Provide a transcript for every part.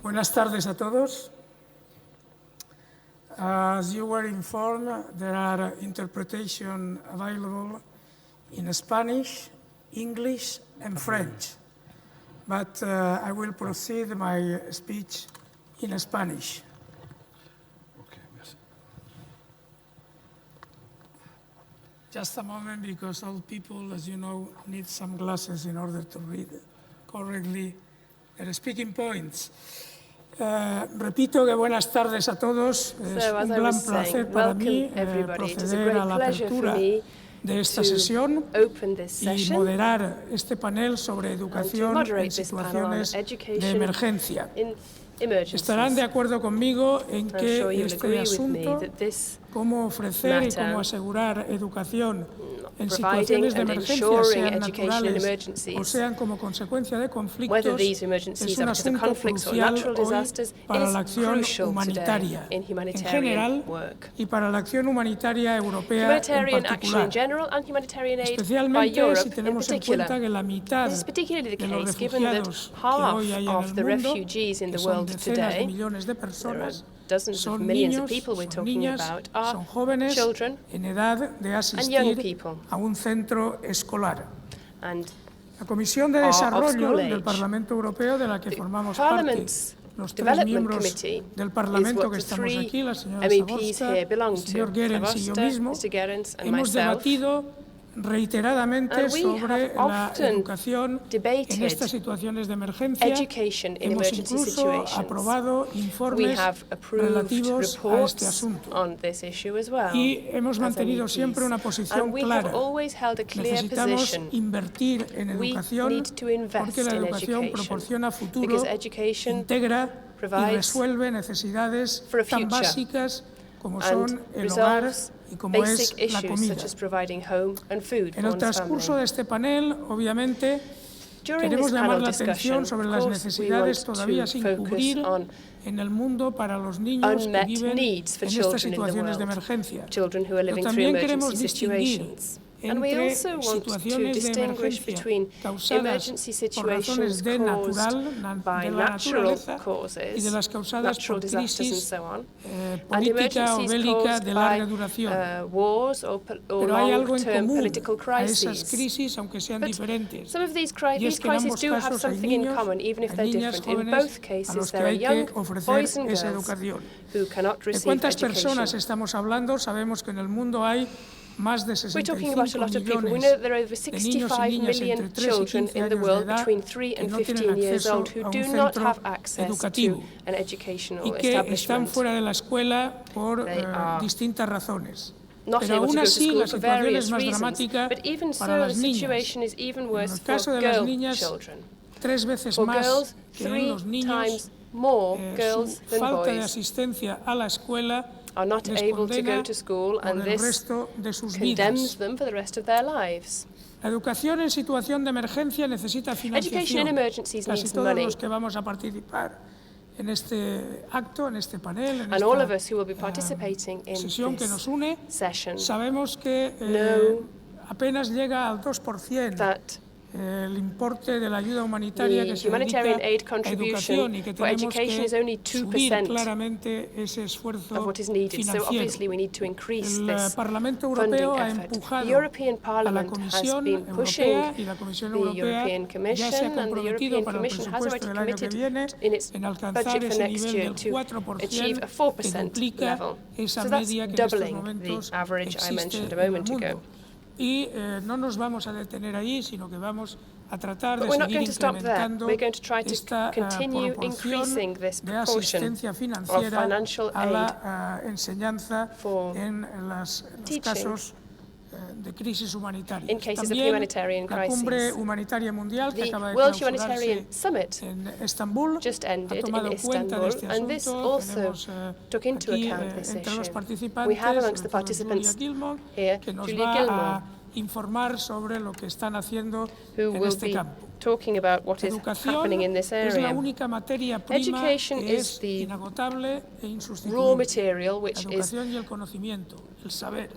Buenas tardes a todos. As you were informed, there are interpretation available in Spanish, English, and French. But I will proceed my speech in Spanish. Okay, merci. Just a moment, because all people, as you know, need some glasses in order to read correctly their speaking points. Repito que buenas tardes a todos. Es un gran placer para mí proceder a la apertura de esta sesión y moderar este panel sobre educación en situaciones de emergencia. Estarán de acuerdo conmigo en que este asunto, cómo ofrecer y cómo asegurar educación en situaciones de emergencia, sean naturales o sean como consecuencia de conflictos, es un asunto crucial hoy para la acción humanitaria en general y para la acción humanitaria europea en particular, especialmente si tenemos en cuenta que la mitad de los refugiados que hoy hay en el mundo, que son decenas de millones de personas, son niños, son niñas, son jóvenes en edad de asistir a un centro escolar. La Comisión de Desarrollo del Parlamento Europeo, de la que formamos parte, los tres miembros del Parlamento que estamos aquí, la señora Zaborska, el señor Goerens y yo mismo, hemos debatido reiteradamente sobre la educación en estas situaciones de emergencia. Hemos incluso aprobado informes relativos a este asunto. Y hemos mantenido siempre una posición clara. Necesitamos invertir en educación porque la educación proporciona futuro, integra y resuelve necesidades tan básicas como son el hogar y como es la comida. En el transcurso de este panel, obviamente, queremos llamar la atención sobre las necesidades todavía sin cubrir en el mundo para los niños que viven en estas situaciones de emergencia. Pero también queremos distinguir entre situaciones de emergencia causadas por razones de la naturaleza y de las causadas por crisis política o bélica de larga duración. Pero hay algo en común a esas crisis, aunque sean diferentes, y es que en ambos casos hay niños, hay niñas jóvenes a los que hay que ofrecer esa educación. ¿De cuántas personas estamos hablando? Sabemos que en el mundo hay más de 65 millones de niños y niñas entre 3 y 15 años de edad que no tienen acceso a un centro educativo y que están fuera de la escuela por distintas razones. Pero aún así la situación es más dramática para las niñas. En el caso de las niñas, 3 veces más que en los niños, su falta de asistencia a la escuela are not able to go to school, and this condemns them for the rest of their lives. La educación en situación de emergencia necesita financiación. Casi todos los que vamos a participar en este acto, en este panel, en esta sesión que nos une, sabemos que apenas llega al 2% el importe de la ayuda humanitaria que se dedica a educación y que tenemos que subir claramente ese esfuerzo financiero. El Parlamento Europeo ha empujado a la Comisión Europea y la Comisión Europea ya se ha comprometido para el presupuesto del año que viene en alcanzar ese nivel del 4% que duplica esa media que en estos momentos existe en el mundo. Y no nos vamos a detener ahí, sino que vamos a tratar de seguir incrementando esta proporción de asistencia financiera a la enseñanza en los casos de crisis humanitaria. También la cumbre humanitaria mundial que acaba de clausurarse en Estambul ha tomado cuenta de este asunto. Tenemos aquí entre los participantes Julia Gilmore, que nos va a informar sobre lo que están haciendo en este campo. Educación es la única materia prima que es inagotable e insustituible. La educación y el conocimiento, el saber.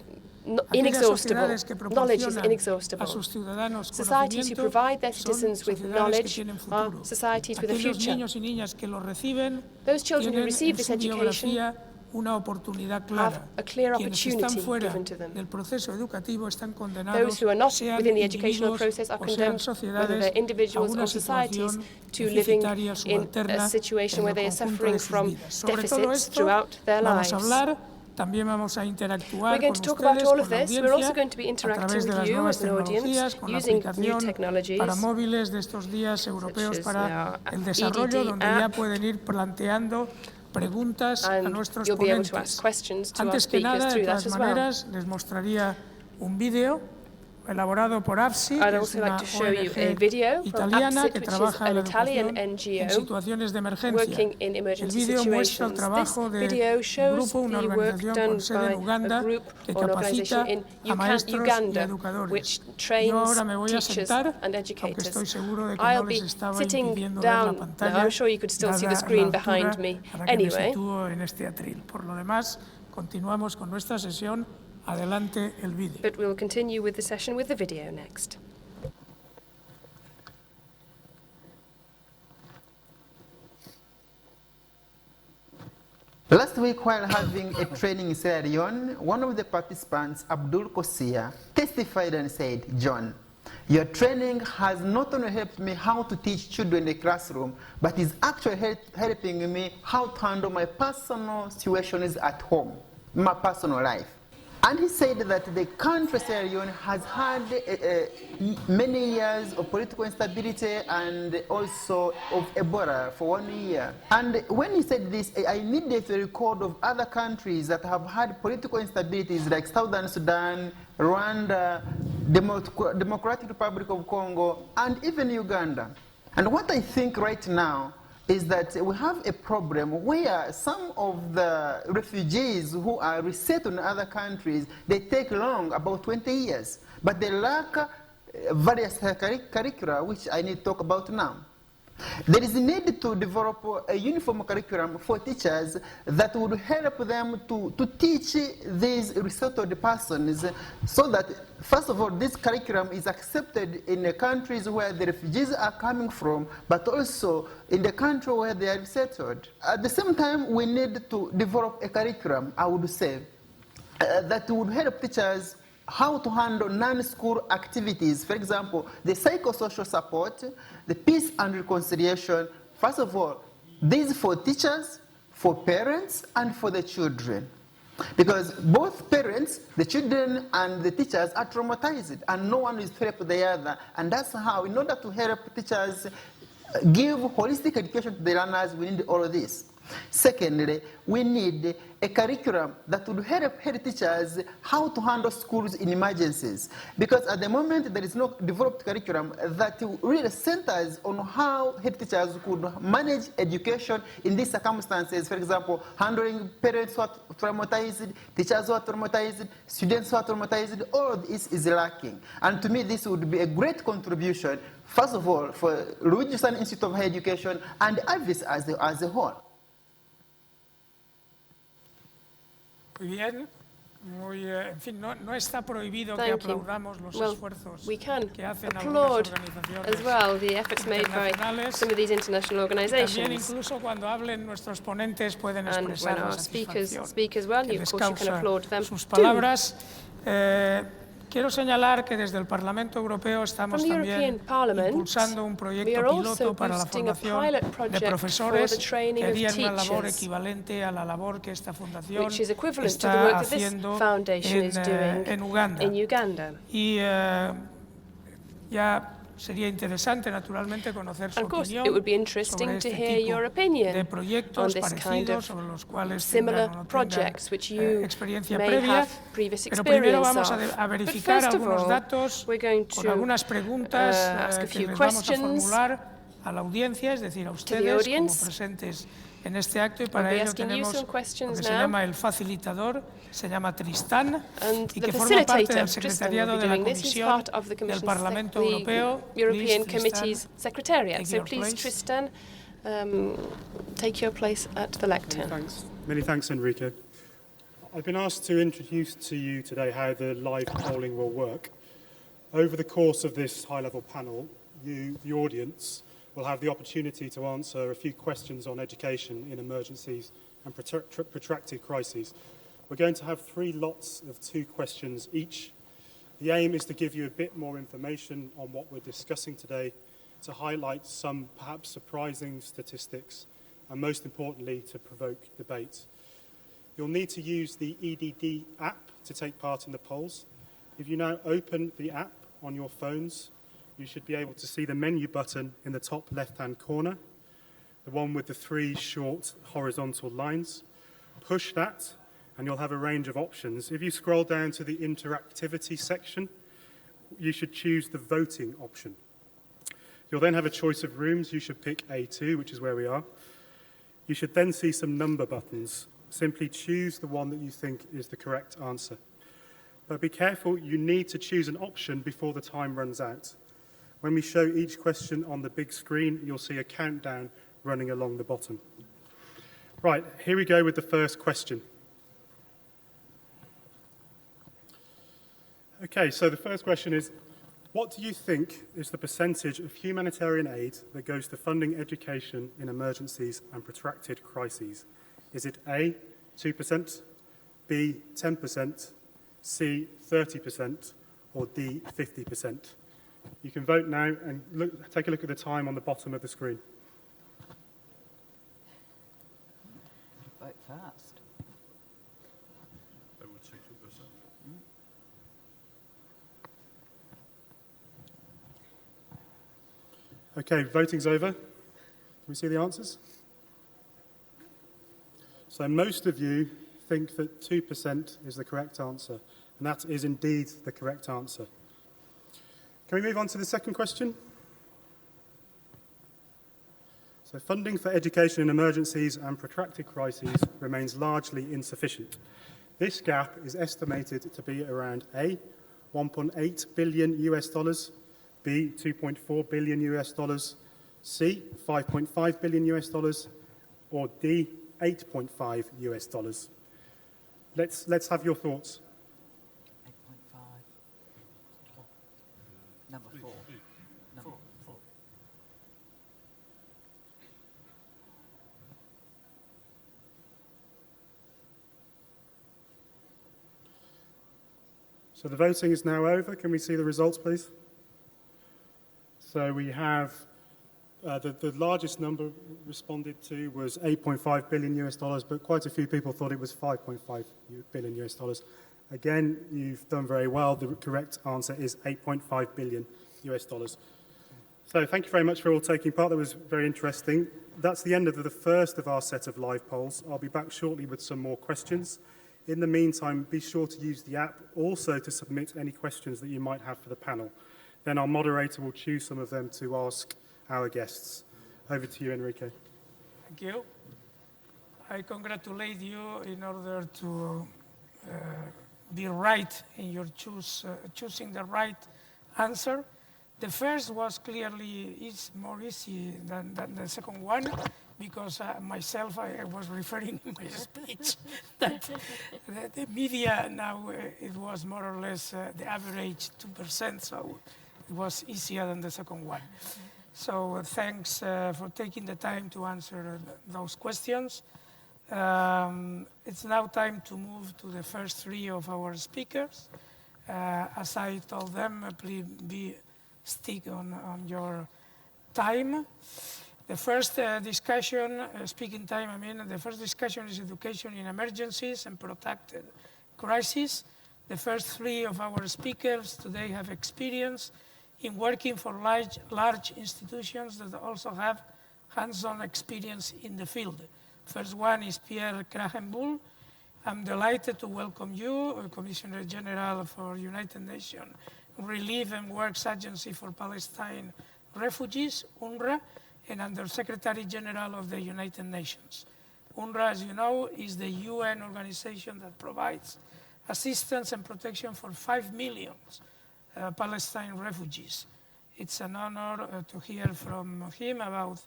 inexhaustible. Knowledge is inexhaustible. Societies who provide their citizens with knowledge are societies with a future. Those children who receive this education have a clear opportunity given to them. Those who are not within the educational process are condemned, whether they're individuals or societies, to living in a situation where they are suffering from deficits throughout their lives. We're going to talk about all of this. We're also going to be interacting with you as an audience using new technologies, such as our EDD app, and you'll be able to ask questions to our speakers through that as well. I'd also like to show you a video from APSIT, which is an Italian NGO working in emergency situations. This video shows the work done by a group or an organization in Uganda, which trains teachers and educators. I'll be sitting down now. I'm sure you could still see the screen behind me anyway. But we'll continue with the session with the video next. Last week, while having a training in Sierra Leone, one of the participants, Abdul Kosia, testified and said, "John, your training has not only helped me how to teach children in the classroom, but is actually helping me how to handle my personal situations at home, my personal life." And he said that the country Sierra Leone has had many years of political instability and also of Ebola for 1 year. And when he said this, I immediately recalled of other countries that have had political instabilities like Southern Sudan, Rwanda, Democratic Republic of Congo, and even Uganda. And what I think right now is that we have a problem where some of the refugees who are resettled in other countries, they take long, about 20 years, but they lack various curricula, which I need to talk about now. There is a need to develop a uniform curriculum for teachers that would help them to teach these resettled persons so that, first of all, this curriculum is accepted in the countries where the refugees are coming from, but also in the country where they are resettled. At the same time, we need to develop a curriculum, I would say, that would help teachers how to handle non-school activities. For example, the psychosocial support, the peace and reconciliation. First of all, these for teachers, for parents, and for the children. Because both parents, the children, and the teachers are traumatized, and no one is to help the other. And that's how, in order to help teachers give holistic education to the learners, we need all of this. Secondly, we need a curriculum that would help head teachers how to handle schools in emergencies. Because at the moment, there is no developed curriculum that really centers on how head teachers could manage education in these circumstances. For example, handling parents who are traumatized, teachers who are traumatized, students who are traumatized, all of this is lacking. And to me, this would be a great contribution, first of all, for Luigi San Institute of Higher Education and AVIS as a whole. Muy bien. En fin, no está prohibido que aplaudamos los esfuerzos que hacen algunas organizaciones as well the efforts made by some of these international organizations. También incluso cuando hablen nuestros ponentes pueden expresar la satisfacción speak as well, que you, les of course, you can applaud them sus palabras. Quiero señalar que desde el Parlamento Europeo estamos también impulsando un proyecto piloto para la formación de profesores que harían una labor equivalente a la labor que esta fundación está haciendo en Uganda. Y ya sería interesante, naturalmente, conocer su opinión sobre este tipo de proyectos parecidos sobre los cuales tengan experiencia previa. Pero primero vamos a verificar algunos datos con algunas preguntas que les vamos a formular a la audiencia, es decir, a ustedes como presentes en este acto, y para ello tenemos lo que se llama el facilitador, se llama Tristan, y que forma parte del secretariado de la Comisión del Parlamento Europeo. European Committee's Secretariat. So please, Tristan, take your place at the lectern. Many thanks, Enrique. I've been asked to introduce to you today how the live polling will work. Over the course of this high-level panel, you, the audience, will have the opportunity to answer a few questions on education in emergencies and protracted crises. We're going to have 3 lots of 2 questions each. The aim is to give you a bit more information on what we're discussing today, to highlight some perhaps surprising statistics, and most importantly, to provoke debate. You'll need to use the EDD app to take part in the polls. If you now open the app on your phones, you should be able to see the menu button in the top left-hand corner, the one with the 3 short horizontal lines. Push that, and you'll have a range of options. If you scroll down to the interactivity section, you should choose the voting option. You'll then have a choice of rooms. You should pick A2, which is where we are. You should then see some number buttons. Simply choose the one that you think is the correct answer. But be careful, you need to choose an option before the time runs out. When we show each question on the big screen, you'll see a countdown running along the bottom. Right, here we go with the first question. Okay, so the first question is, what do you think is the percentage of humanitarian aid that goes to funding education in emergencies and protracted crises? Is it A, 2%, B, 10%, C, 30%, or D, 50%? You can vote now and take a look at the time on the bottom of the screen. Vote fast. I would say 2%. Okay, voting's over. Can we see the answers? So most of you think that 2% is the correct answer, and that is indeed the correct answer. Can we move on to the second question? So funding for education in emergencies and protracted crises remains largely insufficient. This gap is estimated to be around A, 1.8 billion US dollars, B, 2.4 billion US dollars, C, 5.5 billion US dollars, or D, 8.5 US dollars. Let's have your thoughts. 8.5. Number 4. Number 4. So the voting is now over. Can we see the results, please? So we have the largest number responded to was 8.5 billion US dollars, but quite a few people thought it was 5.5 billion US dollars. Again, you've done very well. The correct answer is 8.5 billion US dollars. So thank you very much for all taking part. That was very interesting. That's the end of the first of our set of live polls. I'll be back shortly with some more questions. In the meantime, be sure to use the app also to submit any questions that you might have for the panel. Then our moderator will choose some of them to ask our guests. Over to you, Enrique. Thank you. I congratulate you in order to be right in your choosing the right answer. The first was clearly more easy than the second one, because myself, I was referring in my speech that the media now, it was more or less the average 2%, so it was easier than the second one. So thanks for taking the time to answer those questions. It's now time to move to the first 3 of our speakers. As I told them, please stick on your time. The first discussion, speaking time, the first discussion is education in emergencies and protracted crises. The first 3 of our speakers today have experience in working for large institutions that also have hands-on experience in the field. First one is Pierre Krahenbuhl. I'm delighted to welcome you, Commissioner General for United Nations Relief and Works Agency for Palestine Refugees, UNRWA, and Under-Secretary General of the United Nations. UNRWA, as you know, is the UN organization that provides assistance and protection for 5 million Palestine refugees. It's an honor to hear from him about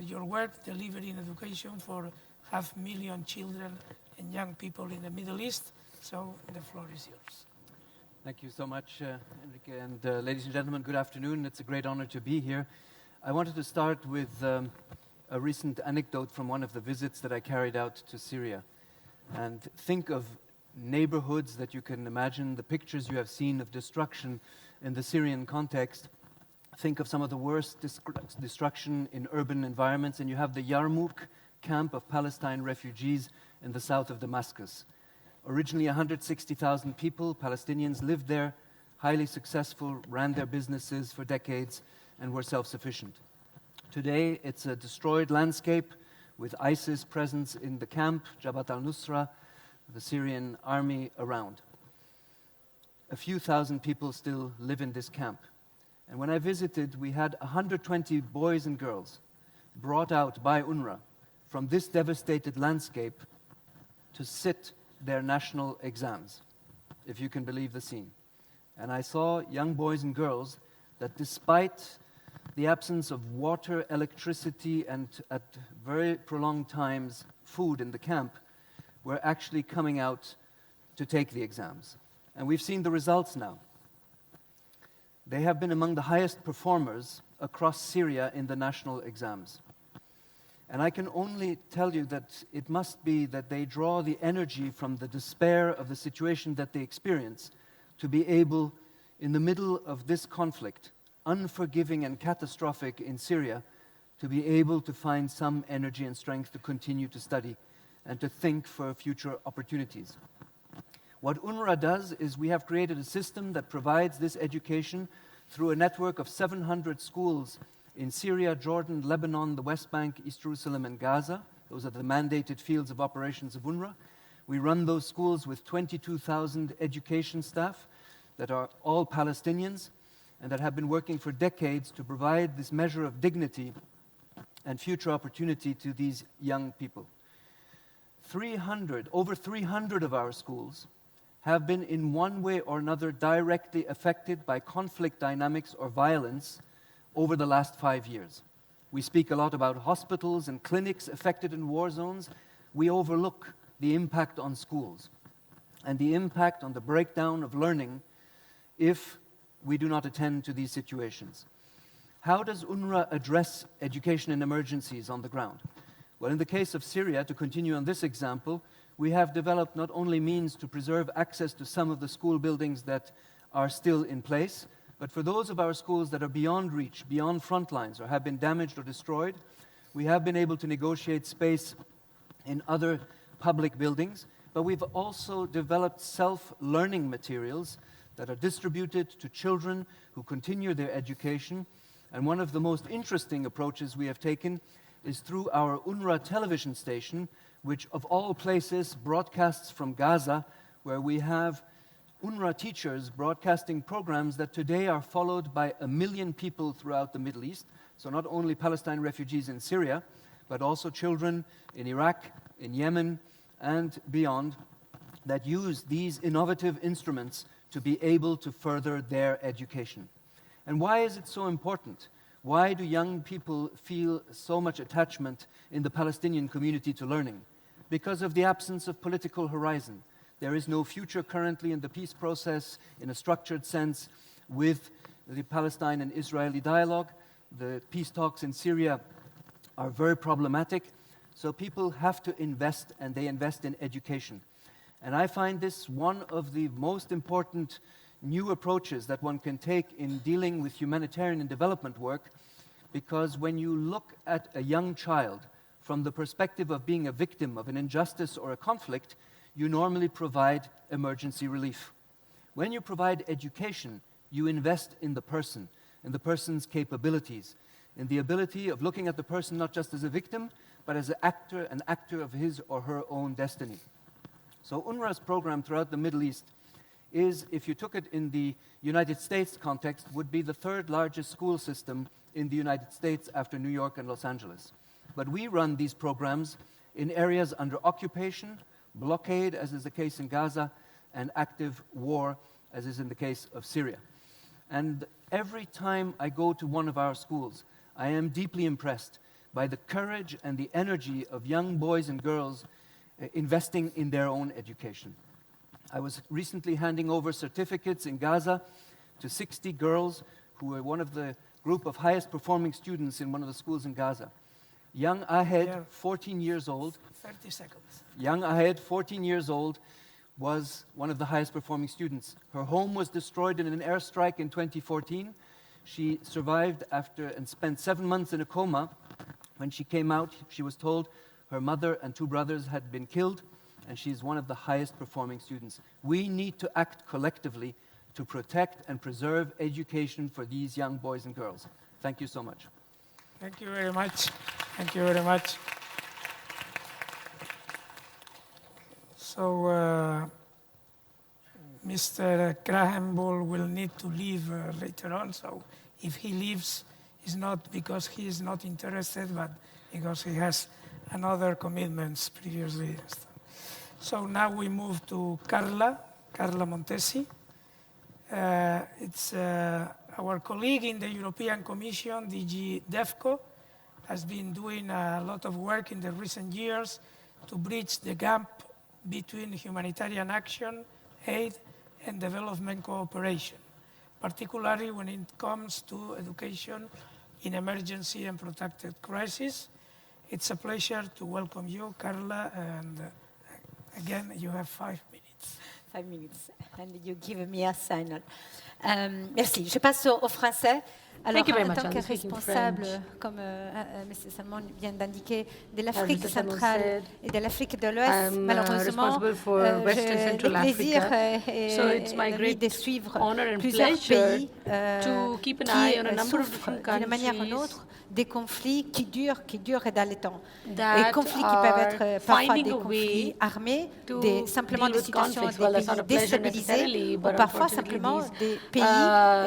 your work delivering education for 500,000 children and young people in the Middle East. So the floor is yours. Thank you so much, Enrique. And ladies and gentlemen, good afternoon. It's a great honor to be here. I wanted to start with a recent anecdote from one of the visits that I carried out to Syria. And think of neighborhoods that you can imagine, the pictures you have seen of destruction in the Syrian context. Think of some of the worst destruction in urban environments, and you have the Yarmouk camp of Palestine refugees in the south of Damascus. Originally 160,000 people, Palestinians, lived there, highly successful, ran their businesses for decades, and were self-sufficient. Today, it's a destroyed landscape with ISIS presence in the camp, Jabhat al-Nusra, the Syrian army around. A few thousand people still live in this camp. And when I visited, we had 120 boys and girls brought out by UNRWA from this devastated landscape to sit their national exams, if you can believe the scene. And I saw young boys and girls that despite the absence of water, electricity, and at very prolonged times, food in the camp, were actually coming out to take the exams. And we've seen the results now. They have been among the highest performers across Syria in the national exams. And I can only tell you that it must be that they draw the energy from the despair of the situation that they experience to be able, in the middle of this conflict, unforgiving and catastrophic in Syria, to be able to find some energy and strength to continue to study and to think for future opportunities. What UNRWA does is we have created a system that provides this education through a network of 700 schools in Syria, Jordan, Lebanon, the West Bank, East Jerusalem, and Gaza. Those are the mandated fields of operations of UNRWA. We run those schools with 22,000 education staff that are all Palestinians and that have been working for decades to provide this measure of dignity and future opportunity to these young people. Over 300 of our schools have been in one way or another directly affected by conflict dynamics or violence over the last 5 years. We speak a lot about hospitals and clinics affected in war zones. We overlook the impact on schools and the impact on the breakdown of learning if we do not attend to these situations. How does UNRWA address education in emergencies on the ground? Well, in the case of Syria, to continue on this example, we have developed not only means to preserve access to some of the school buildings that are still in place, but for those of our schools that are beyond reach, beyond front lines, or have been damaged or destroyed, we have been able to negotiate space in other public buildings, but we've also developed self-learning materials that are distributed to children who continue their education. And one of the most interesting approaches we have taken is through our UNRWA television station, which of all places broadcasts from Gaza, where we have UNRWA teachers broadcasting programs that today are followed by 1 million people throughout the Middle East. So not only Palestine refugees in Syria, but also children in Iraq, in Yemen, and beyond that use these innovative instruments to be able to further their education. And why is it so important? Why do young people feel so much attachment in the Palestinian community to learning? Because of the absence of political horizon. There is no future currently in the peace process in a structured sense with the Palestine and Israeli dialogue. The peace talks in Syria are very problematic. So people have to invest, and they invest in education. And I find this one of the most important new approaches that one can take in dealing with humanitarian and development work, because when you look at a young child from the perspective of being a victim of an injustice or a conflict, you normally provide emergency relief. When you provide education, you invest in the person's capabilities, in the ability of looking at the person not just as a victim, but as an actor of his or her own destiny. So UNRWA's program throughout the Middle East is, if you took it in the United States context, would be the third largest school system in the United States after New York and Los Angeles. But we run these programs in areas under occupation, blockade, as is the case in Gaza, and active war, as is in the case of Syria. And every time I go to one of our schools, I am deeply impressed by the courage and the energy of young boys and girls investing in their own education. I was recently handing over certificates in Gaza to 60 girls who were one of the group of highest performing students in one of the schools in Gaza. Young Ahed, 14 years old. 30 seconds. Young Ahed, 14 years old, was one of the highest performing students. Her home was destroyed in an airstrike in 2014. She survived after and spent 7 months in a coma. When she came out, she was told her mother and 2 brothers had been killed, and she's one of the highest performing students. We need to act collectively to protect and preserve education for these young boys and girls. Thank you so much. Thank you very much. Thank you very much. So, Mr. Krahenbull will need to leave later on, so if he leaves, it's not because he is not interested, but because he has another commitments previously. So now we move to Carla Montesi. It's our colleague in the European Commission, DG DEFCO, has been doing a lot of work in the recent years to bridge the gap between humanitarian action, aid, and development cooperation, particularly when it comes to education in emergency and protected crises. It's a pleasure to welcome you, Carla, and again, you have 5 minutes. 5 minutes, and you give me a signal. Merci. Je passe au français. Alors, en tant que responsable, comme M. Salmon vient d'indiquer, de l'Afrique centrale et de l'Afrique de l'Ouest, malheureusement, j'ai le plaisir et de suivre plusieurs pays qui souffrent d'une manière ou d'une autre des conflits qui durent dans le temps. Des conflits qui peuvent être parfois des conflits armés, simplement des situations des pays déstabilisés, ou parfois simplement des pays,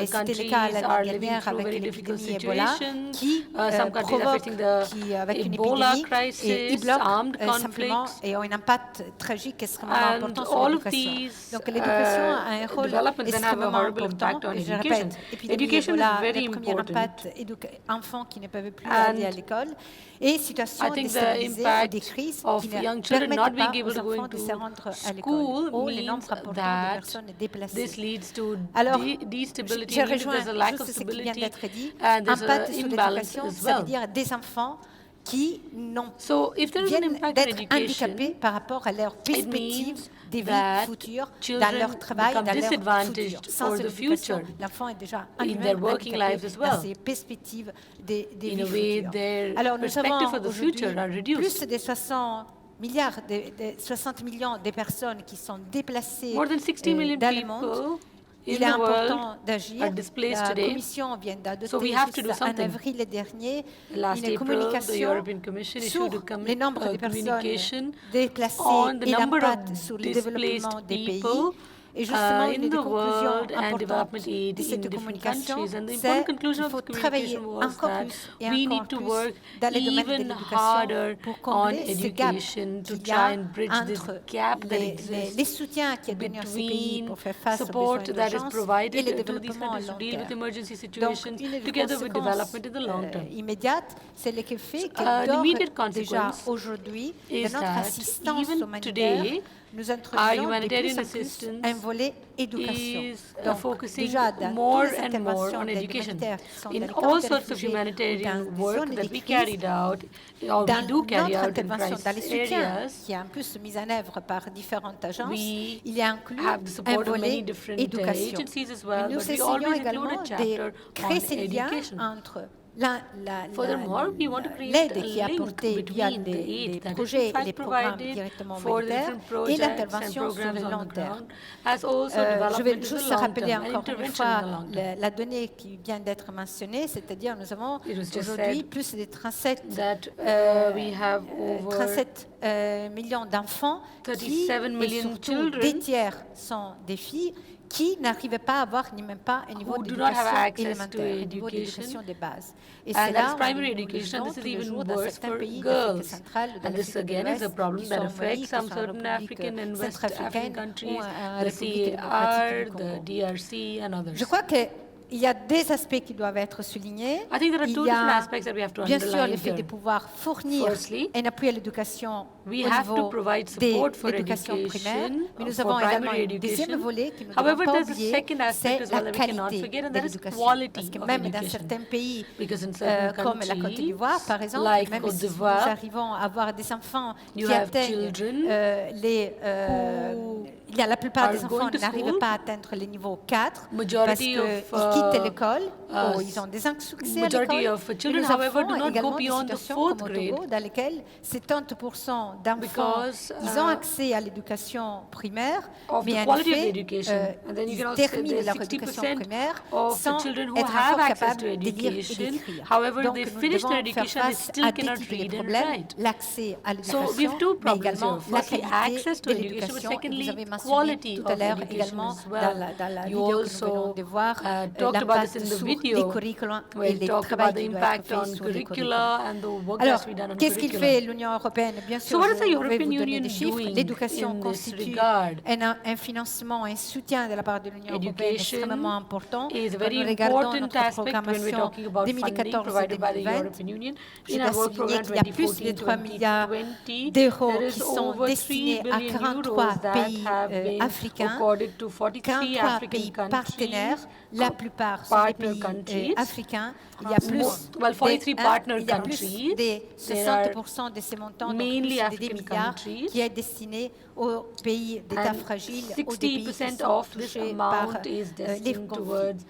et c'était le cas l'année dernière avec l'épidémie Ebola, qui provoquent, avec une épidémie, et ils bloquent simplement et ont un impact tragique extrêmement important sur l'éducation. Donc l'éducation a un rôle extrêmement important, et je répète, épidémie Ebola, le premier impact, enfants qui ne peuvent plus aller à l'école, et situations déstabilisées ou des crises qui ne permettent pas aux enfants de se rendre à l'école, ou le nombre important de personnes déplacées. Alors, je rejoins juste ce qui vient d'être dit. Impact sur l'éducation, ça veut dire des enfants qui viennent d'être handicapés par rapport à leurs perspectives de vie future, dans leur travail, dans leur futur. Sans l'éducation, l'enfant est déjà handicapé dans ses perspectives de vie future. Alors nous avons aujourd'hui plus de 60 millions de personnes qui sont déplacées dans le monde. Il est important d'agir. La Commission vient d'adopter en avril dernier une communication sur le nombre de personnes déplacées et l'impact sur le développement des pays. Et justement, une des conclusions importantes de cette communication, c'est qu'il faut travailler encore plus et encore plus dans le domaine de l'éducation pour combler ce gap qu'il y a entre les soutiens qui est donné à ces pays pour faire face aux besoins d'urgence et le développement à long terme. Donc, une conséquence immédiate, c'est le fait que déjà aujourd'hui, dans notre assistance humanitaire, nous introduisons de plus en plus un volet éducation. Donc, déjà, dans toutes les interventions humanitaires qui sont dans les camps de réfugiés ou dans les zones de crise, dans notre intervention dans les soutiens, qui est en plus mise en œuvre par différentes agences, il y a inclus un volet éducation. Mais nous essayons également de créer ces liens entre l'aide qui est apportée via des projets et des programmes directement humanitaires et l'intervention sur le long terme. Je vais juste rappeler encore une fois la donnée qui vient d'être mentionnée, c'est-à-dire nous avons aujourd'hui plus de 37 millions d'enfants qui, et surtout des tiers, sont des filles qui n'arrivent pas à avoir ni même pas un niveau d'éducation élémentaire, un niveau d'éducation de base. Et c'est là où nous voyons tous les jours dans certains pays d'Afrique centrale, de l'Afrique de l'Ouest, qui sont Mali, qui sont en République centrafricaine ou en République démocratique du Congo. Je crois que il y a des aspects qui doivent être soulignés. I think there are Il two y different a aspects that we have to bien sûr underline le fait de here. pouvoir fournir Firstly, un appui à l'éducation we au have to niveau provide de support for l'éducation primaire, education, mais nous for avons également primary un deuxième education. volet que nous ne However, devons pas there's a oublier, second aspect c'est as well la that we cannot qualité forget, and de that is l'éducation. quality Parce que of même dans education. certains pays, Because in certain comme la Côte d'Ivoire par exemple, like même Côte si nous d'Ivoire, arrivons à avoir des enfants you qui have atteignent children la plupart are des enfants going to n'arrivent school. pas à atteindre le niveau 4 parce Majority qu'ils of, quittent l'école ou ils ont des insuccès à majority l'école. of Et children, nous however, do avons not go également des beyond the situations fourth comme au grade. Togo dans lesquelles 70% d'enfants Because, ils ont accès à l'éducation primaire, of mais the en quality of effet, education. And then you ils can also say terminent there's leur éducation 60% primaire of sans the children who être have encore access to capables de lire et education. d'écrire. However, Donc they nous finish devons their faire education, they face still à deux cannot types de read and problèmes, write. l'accès à So we have l'éducation, two mais problems également here. la Firstly, access qualité to de education, but l'éducation. Et secondly, vous avez mentionné quality tout à of l'heure education également as well. dans la You vidéo que nous venons also de voir talked about this l'impact in the sur les video, curriculums where et you les talked travaux about the qui doivent être impact faits on sur les curriculums. curricula and the work Alors, has to be done on qu'est-ce qu'il curriculum. fait l'Union européenne? Bien sûr, So what is the je vais European vous donner Union des chiffres. doing L'éducation in this constitue regard? un financement, un soutien de la part de l'Union européenne Education extrêmement important. is a Quand very nous regardons important notre aspect when we're programmation talking about funding 2014 et provided by the 2020, European Union. je In dois our work souligner program qu'il y a plus de 3 milliards 2014-2020, d'euros there qui is sont over 3 destinés à billion 43 euros that pays have been africains, accorded to 43 43 African pays countries, partenaires, la plupart sont des partner pays countries. africains. Il y a plus Well, 43 partner il y a plus countries. de There are 60% de ces montants, donc mainly plus de 2 African milliards, countries. qui est destiné aux pays d'État And fragiles, aux pays qui 60% sont of this touchés par amount is les destined conflits. towards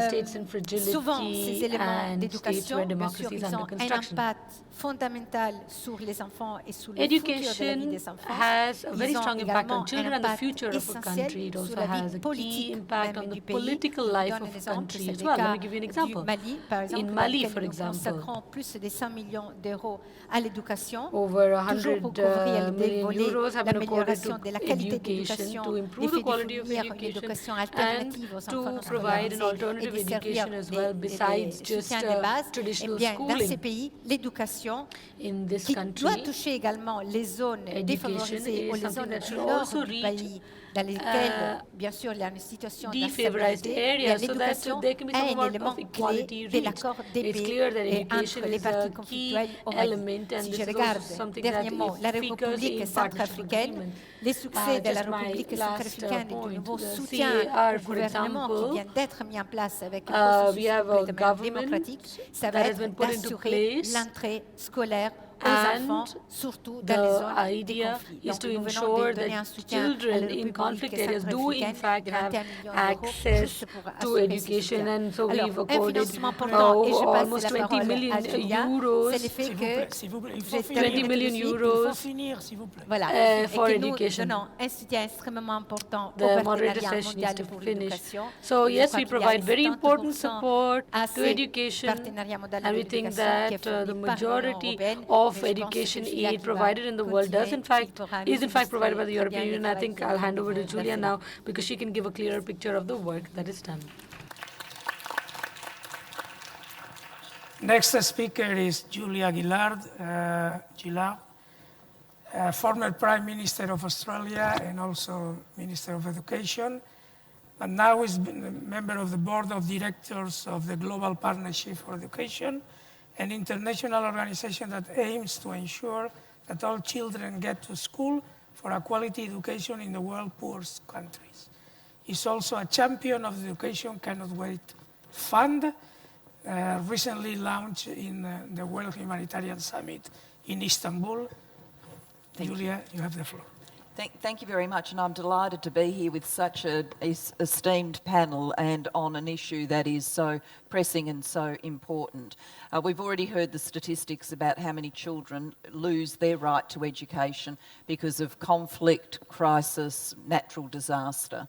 states in Souvent, ces fragility éléments and states d'éducation, where bien sûr, democracy is ils under ont un construction. impact fondamental sur les enfants et sur le futur de la vie Education des enfants. has a very Ils ont strong impact également on children un and the impact future of a essentiel country. It sur also la vie has a key politique impact même on du the pays. political Je life donne un of a exemple, country c'est as le well. Let cas me give you an du example. Mali, par exemple, In dans Mali, lequel for nous example, consacrons plus de 100 millions d'euros à l'éducation, over toujours pour couvrir 100 les million volets, euros have been accorded l'amélioration to de la qualité de education l'éducation, to le improve fait the de quality of fournir une education éducation and alternative aux enfants non to provide an scolarisés et alternative de servir education as well besides des just soutiens de base. Eh traditional bien, dans ces schooling. pays, l'éducation In this qui doit country, toucher également les zones education défavorisées is ou les something zones that du should nord also du reach pays, dans lesquelles, bien sûr, il y a une situation defavorized d'instabilité. areas so that L'éducation there can be est some un amount élément of equality clé de reached. l'accord de It's paix clear that entre education les is parties a key conflictuelles au Mali. element, and Si this je is also regarde something that dernièrement la figures République in partnership centrafricaine, agreement. les succès de la Just my République last centrafricaine et du point, nouveau the soutien CAR, au for gouvernement qui example, vient d'être mis en place avec un we processus have a complètement government démocratique, ça that va has être been put into d'assurer place, l'entrée scolaire aux and enfants, surtout dans les zones the des idea conflits. is Donc, to nous venons ensure de donner un that soutien à la children in République conflict areas do in centrafricaine fact de have 21 millions d'euros access juste pour to assurer ce education, soutien. and so we've Alors, un accorded financement important, et je passe almost la 20 parole million à Julia, euros c'est le fait que S'il vous plaît, il j'ai faut terminé 20 tout de million suite. Il euros faut finir, s'il vous plaît. Voilà, for et que nous education. donnons un soutien extrêmement important au The moderator partenariat says she needs mondial to pour finish. l'éducation. So Et je yes, crois we qu'il y a provide very 70% important support à to ce education, partenariat mondial de and we think l'éducation qui est that fourni the par l'Union majority européenne. of Mais je pense que education Julia aid qui va provided in the world does in continuer, fact qui pourra is nous in fact provided by the illustrer très European bien le Union. I travail think qui I'll est hand over to au Julia niveau now because she can give a clearer picture of the work that is done. Next speaker is Julia Gillard, former Prime Minister of Australia and also Minister of Education, and now is a member of the Board of Directors of the Global Partnership for Education, an international organization that aims to ensure that all children get to school for a quality education in the world's poorest countries. He's also a champion of the Education Cannot Wait Fund, recently launched in the World Humanitarian Summit in Istanbul. Julia, you have the floor. Thank you very much, and I'm delighted to be here with such an esteemed panel and on an issue that is so pressing and so important. We've already heard the statistics about how many children lose their right to education because of conflict, crisis, natural disaster.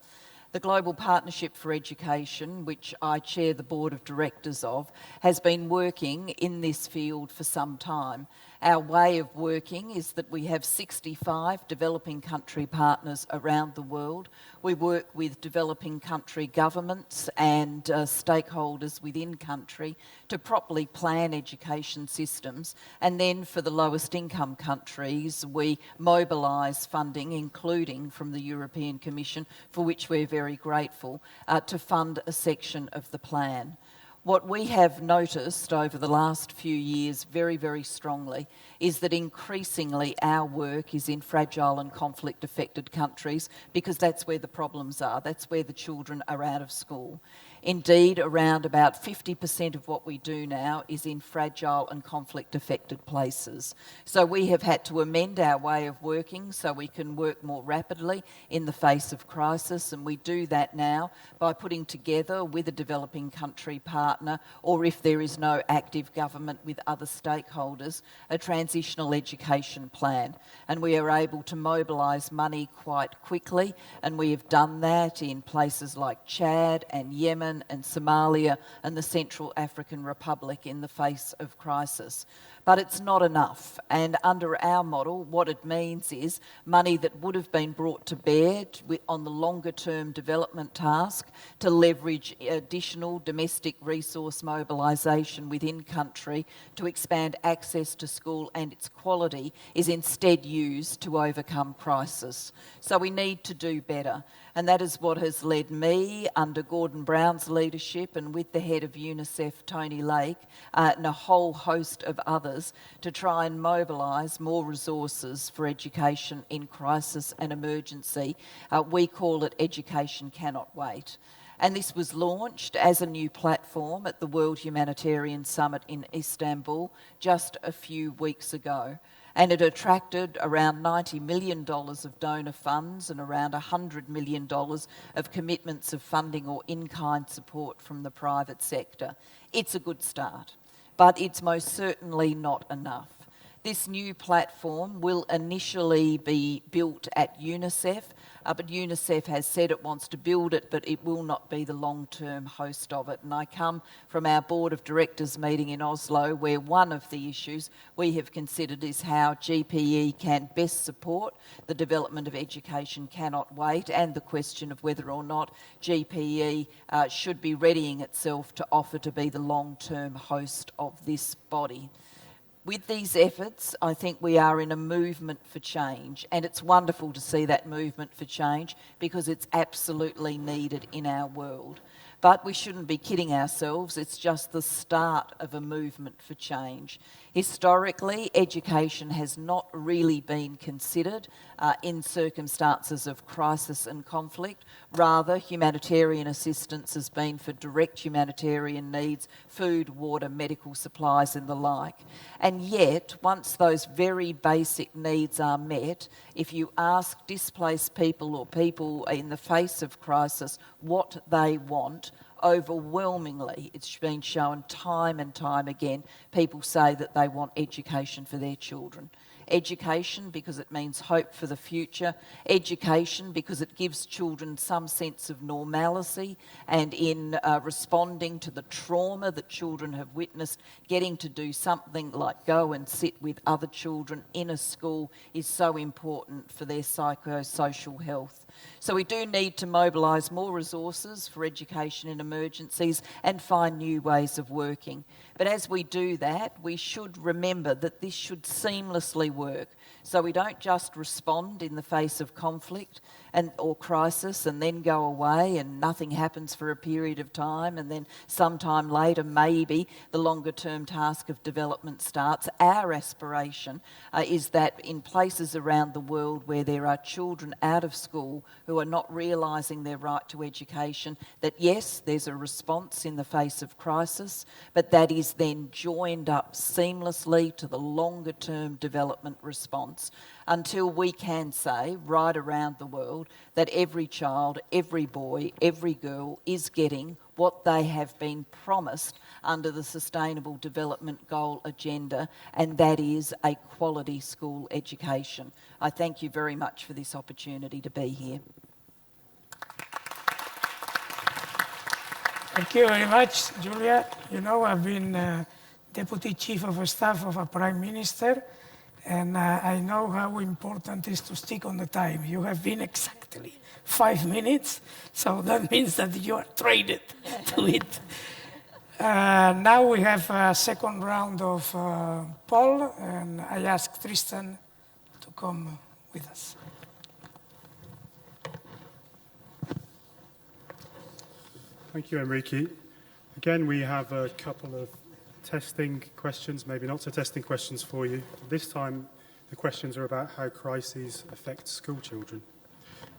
The Global Partnership for Education, which I chair the board of directors of, has been working in this field for some time. Our way of working is that we have 65 developing country partners around the world. We work with developing country governments and stakeholders within country to properly plan education systems. And then for the lowest income countries, we mobilise funding, including from the European Commission, for which we're very grateful, to fund a section of the plan. What we have noticed over the last few years very, very strongly is that increasingly our work is in fragile and conflict-affected countries because that's where the problems are, that's where the children are out of school. Indeed, around about 50% of what we do now is in fragile and conflict-affected places. So we have had to amend our way of working so we can work more rapidly in the face of crisis, and we do that now by putting together with a developing country partner, or if there is no active government with other stakeholders, a transitional education plan. And we are able to mobilise money quite quickly, and we have done that in places like Chad and Yemen and Somalia and the Central African Republic in the face of crisis. But it's not enough, and under our model what it means is money that would have been brought to bear on the longer term development task to leverage additional domestic resource mobilisation within country to expand access to school and its quality is instead used to overcome crisis. So we need to do better. And that is what has led me, under Gordon Brown's leadership and with the head of UNICEF, Tony Lake, and a whole host of others, to try and mobilise more resources for education in crisis and emergency. We call it Education Cannot Wait. And this was launched as a new platform at the World Humanitarian Summit in Istanbul just a few weeks ago. And it attracted around $90 million of donor funds and around $100 million of commitments of funding or in-kind support from the private sector. It's a good start, but it's most certainly not enough. This new platform will initially be built at UNICEF, but UNICEF has said it wants to build it, but it will not be the long-term host of it. And I come from our Board of Directors meeting in Oslo, where one of the issues we have considered is how GPE can best support the development of Education Cannot Wait, and the question of whether or not GPE should be readying itself to offer to be the long-term host of this body. With these efforts, I think we are in a movement for change, and it's wonderful to see that movement for change because it's absolutely needed in our world. But we shouldn't be kidding ourselves, it's just the start of a movement for change. Historically, education has not really been considered in circumstances of crisis and conflict. Rather, humanitarian assistance has been for direct humanitarian needs, food, water, medical supplies and the like. And yet, once those very basic needs are met, if you ask displaced people or people in the face of crisis what they want, overwhelmingly, it's been shown time and time again, people say that they want education for their children. Education because it means hope for the future. Education because it gives children some sense of normalcy, and in responding to the trauma that children have witnessed, getting to do something like go and sit with other children in a school is so important for their psychosocial health. So we do need to mobilise more resources for education in emergencies and find new ways of working. But as we do that, we should remember that this should seamlessly work. So we don't just respond in the face of conflict or crisis and then go away and nothing happens for a period of time, and then sometime later maybe the longer term task of development starts. Our aspiration is that in places around the world where there are children out of school who are not realising their right to education, that yes, there's a response in the face of crisis, but that is then joined up seamlessly to the longer term development response, until we can say right around the world that every child, every boy, every girl is getting what they have been promised under the Sustainable Development Goal agenda, and that is a quality school education. I thank you very much for this opportunity to be here. Thank you very much, Julia. You know, I've been Deputy Chief of Staff of a Prime Minister, and I know how important it is to stick on the time. You have been exactly 5 minutes, so that means that you are trained to it. Now we have a second round of poll, and I ask Tristan to come with us. Thank you, Enrique. Again, we have a couple of testing questions, maybe not so testing questions for you. This time, the questions are about how crises affect school children.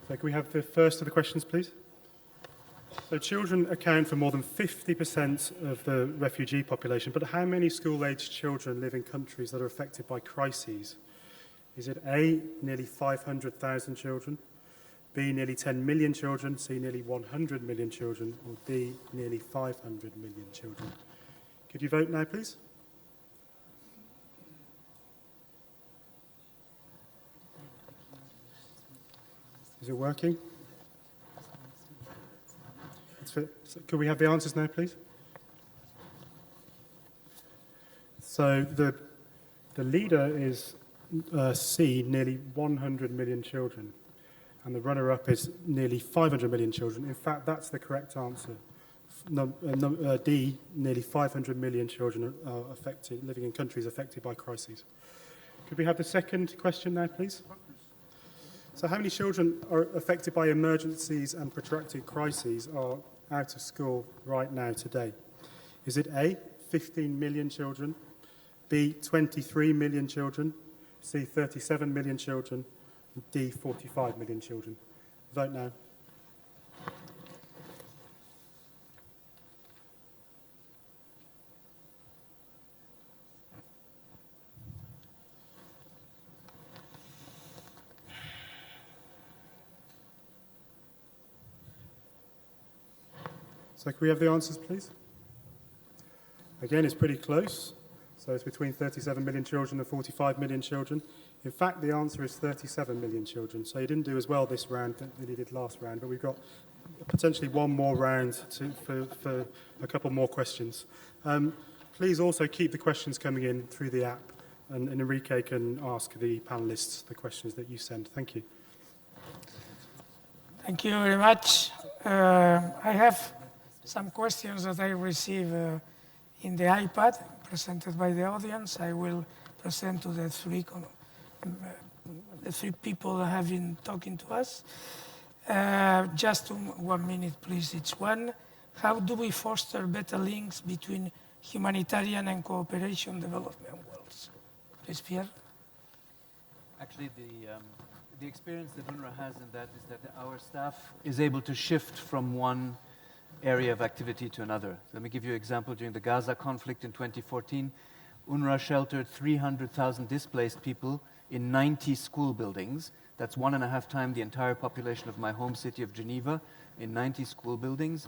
So can we have the first of the questions, please? So children account for more than 50% of the refugee population, but how many school-aged children live in countries that are affected by crises? Is it A, nearly 500,000 children, B, nearly 10 million children, C, nearly 100 million children, or D, nearly 500 million children? Could you vote now, please? Is it working? Could we have the answers now, please? So the leader is C, nearly 100 million children, and the runner-up is nearly 500 million children. In fact, that's the correct answer. D, nearly 500 million children are living in countries affected by crises. Could we have the second question now, please? So how many children are affected by emergencies and protracted crises are out of school right now today? Is it A, 15 million children, B, 23 million children, C, 37 million children, and D, 45 million children? Vote now. So can we have the answers, please? Again, it's pretty close. So it's between 37 million children and 45 million children. In fact, the answer is 37 million children. So you didn't do as well this round than you did last round, but we've got potentially one more round for a couple more questions. Please also keep the questions coming in through the app, and Enrique can ask the panelists the questions that you send. Thank you. Thank you very much. I have some questions that I received in the iPad presented by the audience. I will present to the three people that have been talking to us. Just 1 minute, please, each one. How do we foster better links between humanitarian and cooperation development goals? Please, Pierre. Actually, the experience that UNRWA has in that is that our staff is able to shift from one area of activity to another. Let me give you an example. During the Gaza conflict in 2014, UNRWA sheltered 300,000 displaced people in 90 school buildings. That's 1.5 times the entire population of my home city of Geneva, in 90 school buildings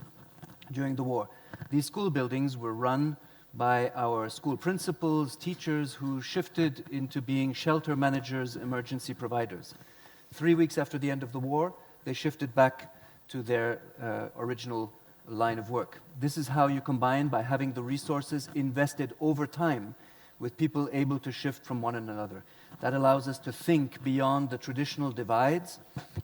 during the war. These school buildings were run by our school principals, teachers, who shifted into being shelter managers, emergency providers. 3 weeks after the end of the war, they shifted back to their original line of work. This is how you combine, by having the resources invested over time with people able to shift from one another. That allows us to think beyond the traditional divides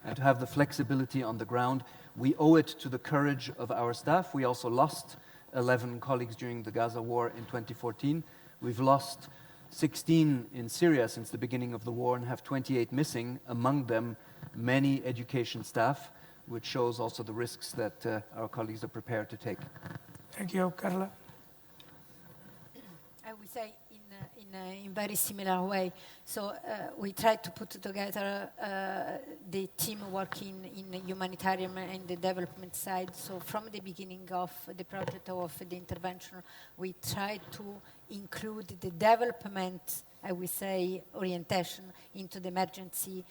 and to have the flexibility on the ground. We owe it to the courage of our staff. We also lost 11 colleagues during the Gaza war in 2014. We've lost 16 in Syria since the beginning of the war and have 28 missing, among them many education staff, which shows also the risks that our colleagues are prepared to take. Thank you, Carla. I would say in very similar way. So we tried to put together the team working in humanitarian and the development side. So from the beginning of the project of the intervention, we tried to include the development, I would say, orientation into the emergency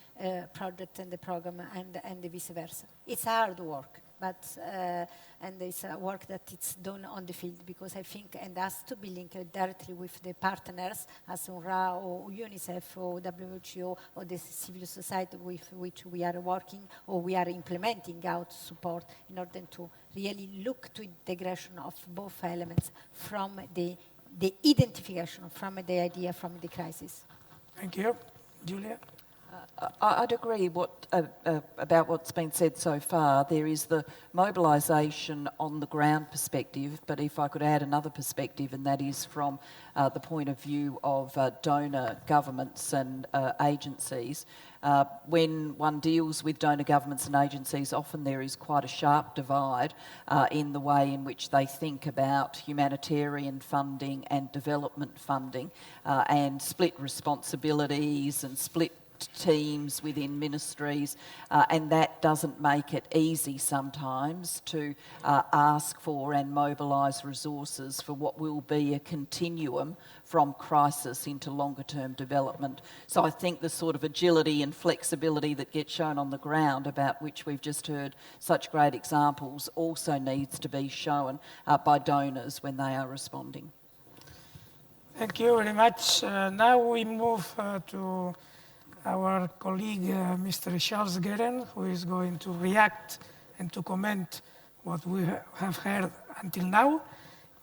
project and the program, and the vice versa. It's hard work, but and it's a work that it's done on the field, because I think and has to be linked directly with the partners, as UNRWA or UNICEF or WHO or the civil society with which we are working or we are implementing out support, in order to really look to integration of both elements from the the identification from the idea, from the crisis. Thank you. Julia? I'd agree about what's been said so far. There is the mobilisation on the ground perspective, but if I could add another perspective, and that is from the point of view of donor governments and agencies. When one deals with donor governments and agencies, often there is quite a sharp divide in the way in which they think about humanitarian funding and development funding, and split responsibilities and split teams within ministries, and that doesn't make it easy sometimes to ask for and mobilise resources for what will be a continuum from crisis into longer-term development. So I think the sort of agility and flexibility that gets shown on the ground, about which we've just heard such great examples, also needs to be shown by donors when they are responding. Thank you very much. Now we move to our colleague, Mr. Charles Guerin, who is going to react and to comment what we have heard until now.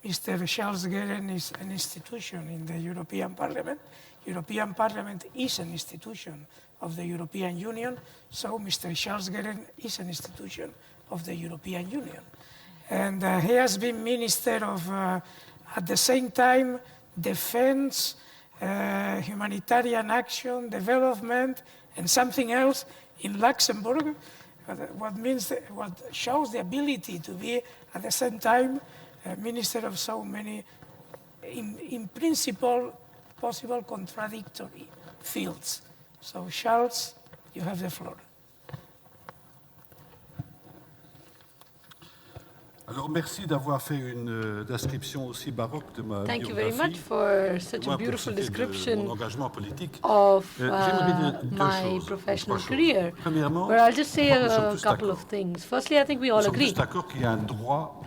Mr. Charles Guerin is an institution in the European Parliament. European Parliament is an institution of the European Union, so Mr. Charles Guerin is an institution of the European Union. And he has been Minister of, at the same time, Defense, humanitarian action, development, and something else in Luxembourg, what shows the ability to be at the same time minister of so many, in principle, possible contradictory fields. So, Charles, you have the floor. Alors, merci d'avoir fait une description aussi baroque de ma Thank biographie. you very much for such a beautiful description of my professional career. But I'll just say a couple of things. Firstly, I think we all agree.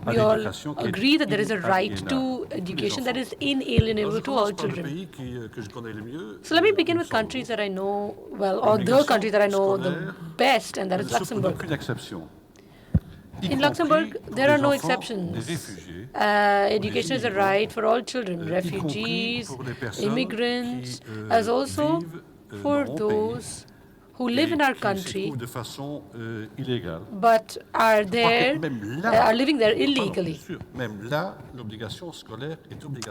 We all agree that there is a right to education that is inalienable to all children. So let me begin with countries that I know well, or the country that I know the best, and that is Luxembourg. In Luxembourg, there are no exceptions. Education is a right for all children, refugees, immigrants, as also for those who live in our country but are living there illegally.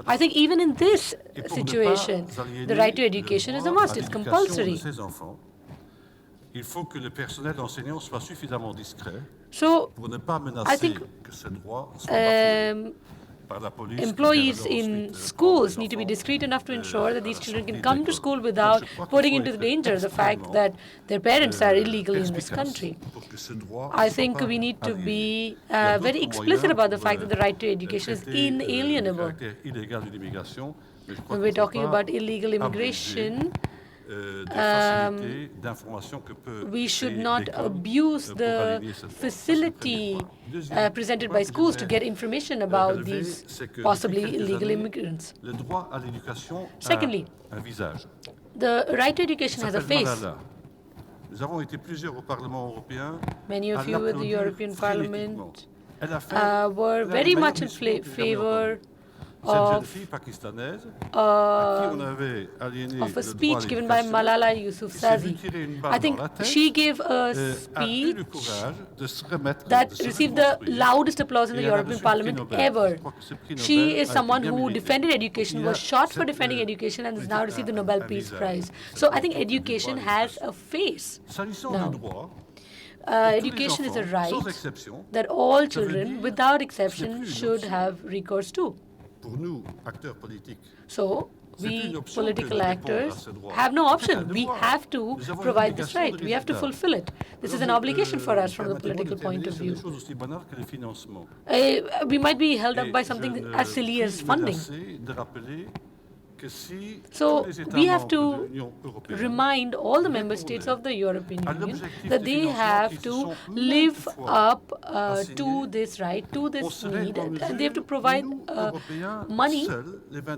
I think even in this situation, the right to education is a must, it's compulsory. Il faut que le personnel enseignant soit suffisamment discret pour ne pas menacer que ce droit soit bafoué par la police. Employees in schools need to be discreet enough to ensure that these children can come to school without putting into danger the fact that their parents are illegally in this country. I think we need to be very explicit about the fact that the right to education is inalienable. When we're talking about illegal immigration, we should not abuse the facility presented by schools to get information about these possibly illegal immigrants. Secondly, the right to education has a face. Many of you in the European Parliament were very much in favor of a speech given by Malala Yousafzai. I think she gave a speech that received the loudest applause in the European Parliament ever. She is someone who defended education, was shot for defending education, and has now received the Nobel Peace Prize. So I think education has a face now. Education is a right that all children, without exception, should have recourse to. So, we political actors have no option. We have to provide this right. We have to fulfill it. This is an obligation for us from the political point of view. We might be held up by something as silly as funding. So we have to remind all the member states of the European Union that they have to live up to this right, to this need, and they have to provide money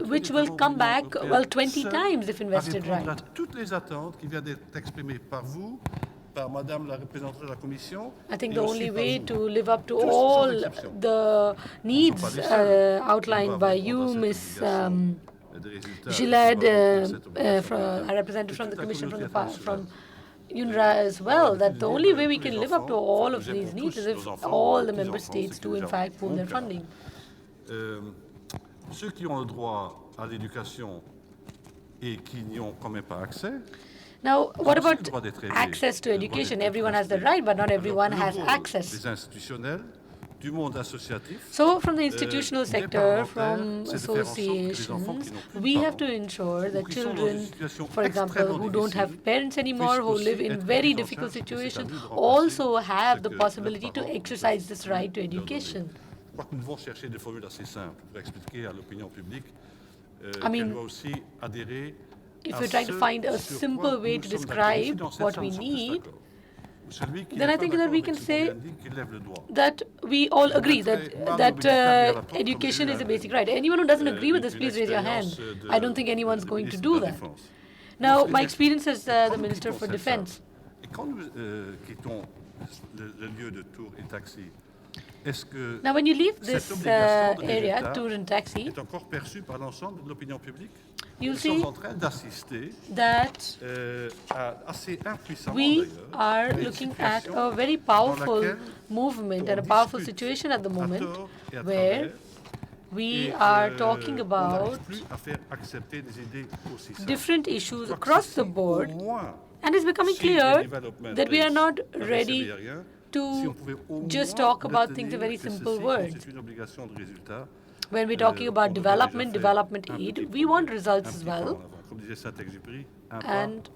which will come back, well, 20 times if invested right. I think the only way to live up to all the needs outlined by you, Ms. Gillard, a representative from the Commission from UNRWA as well, that the only way we can live up to all of these needs is if all the member states do in fact pool their funding. Ceux qui ont le droit à l'éducation et qui n'y ont quand même pas accès. Now, what about access to education? Everyone has the right, but not everyone has access. So from the institutional sector, from associations, we have to ensure that children, for example, who don't have parents anymore, who live in very difficult situations, also have the possibility to exercise this right to education. Nous devons chercher des formules assez simples pour expliquer à l'opinion publique qu'elle doit aussi adhérer. If we're trying to find a simple way to describe what we need, then I think that we can say that we all agree that education is a basic right. Anyone who doesn't agree with this, please raise your hand. I don't think anyone's going to do that. Now, my experience as the Minister for Defense. Now, when you leave this area, tour and taxi, you'll see that we are looking at a very powerful movement and a powerful situation at the moment where we are talking about different issues across the board, and it's becoming clear that we are not ready to just talk about things in very simple words. When we're talking about development aid, we want results as well. And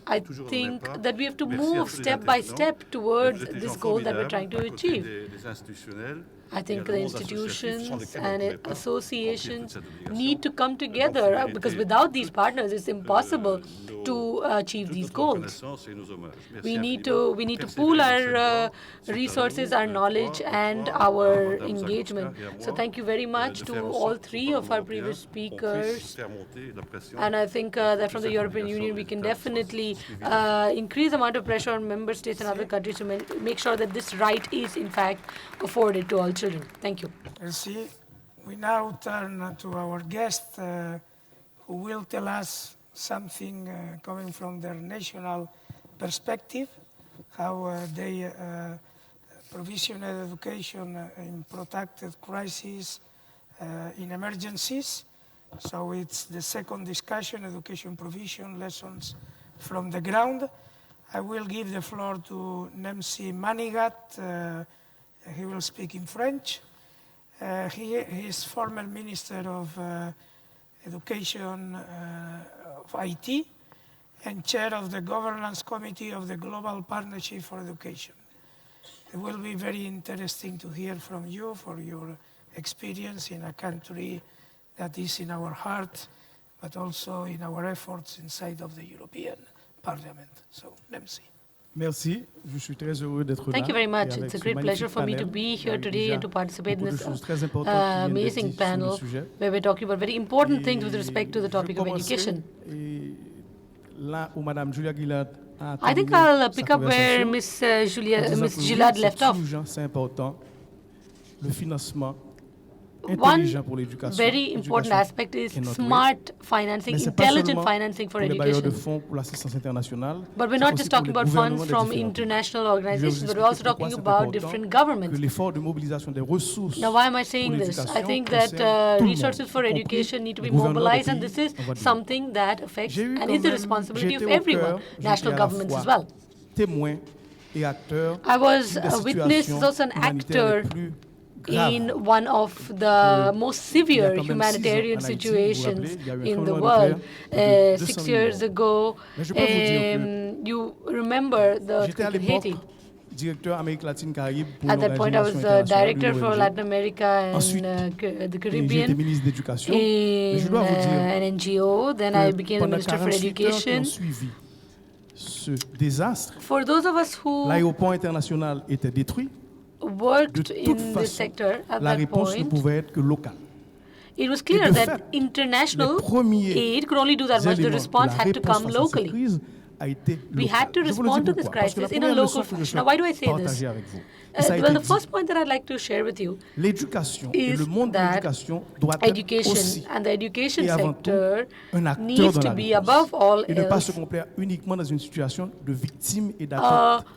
I think that we have to move step by step towards this goal that we're trying to achieve. I think the institutions and associations need to come together because without these partners, it's impossible to achieve these goals. We need to pool our resources, our knowledge, and our engagement. So thank you very much to all three of our previous speakers. And I think that from the European Union, we can definitely increase the amount of pressure on member states and other countries to make sure that this right is, in fact, afforded to all children. Thank you. Merci. We now turn to our guest who will tell us something coming from their national perspective, how they provision education in protected crises, in emergencies. So it's the second discussion, education provision, lessons from the ground. I will give the floor to Nemsi Manigat. He will speak in French. He is former Minister of Education of IT and Chair of the Governance Committee of the Global Partnership for Education. It will be very interesting to hear from you for your experience in a country that is in our heart, but also in our efforts inside of the European Parliament. So, Nemsi. Merci. Je suis très heureux d'être là. Thank you very much. It's a great pleasure for me to be here today and to participate in this amazing panel where we're talking about very important things with respect to the topic of education. I think I'll pick up where Ms. Gillard left off. C'est important. Le financement. One very important aspect is smart financing, intelligent financing for education. But we're not just talking about funds from international organizations, but we're also talking about different governments. Now, why am I saying this? I think that resources for education need to be mobilized, and this is something that affects and is the responsibility of everyone, national governments as well. I was a witness, also an actor in one of the most severe humanitarian situations in the world. 6 years ago, you remember the earthquake in Haiti. At that point, I was the director for Latin America and the Caribbean in an NGO. Then I became the Minister for Education. For those of us who worked in this sector at that point, it was clear that international aid could only do that much. The response had to come locally. a été we local. had to respond to this crisis in a local fashion. Now, why do I say this? Well, the first point that I'd like to share with you is that education and the education sector needs to be, above all else, a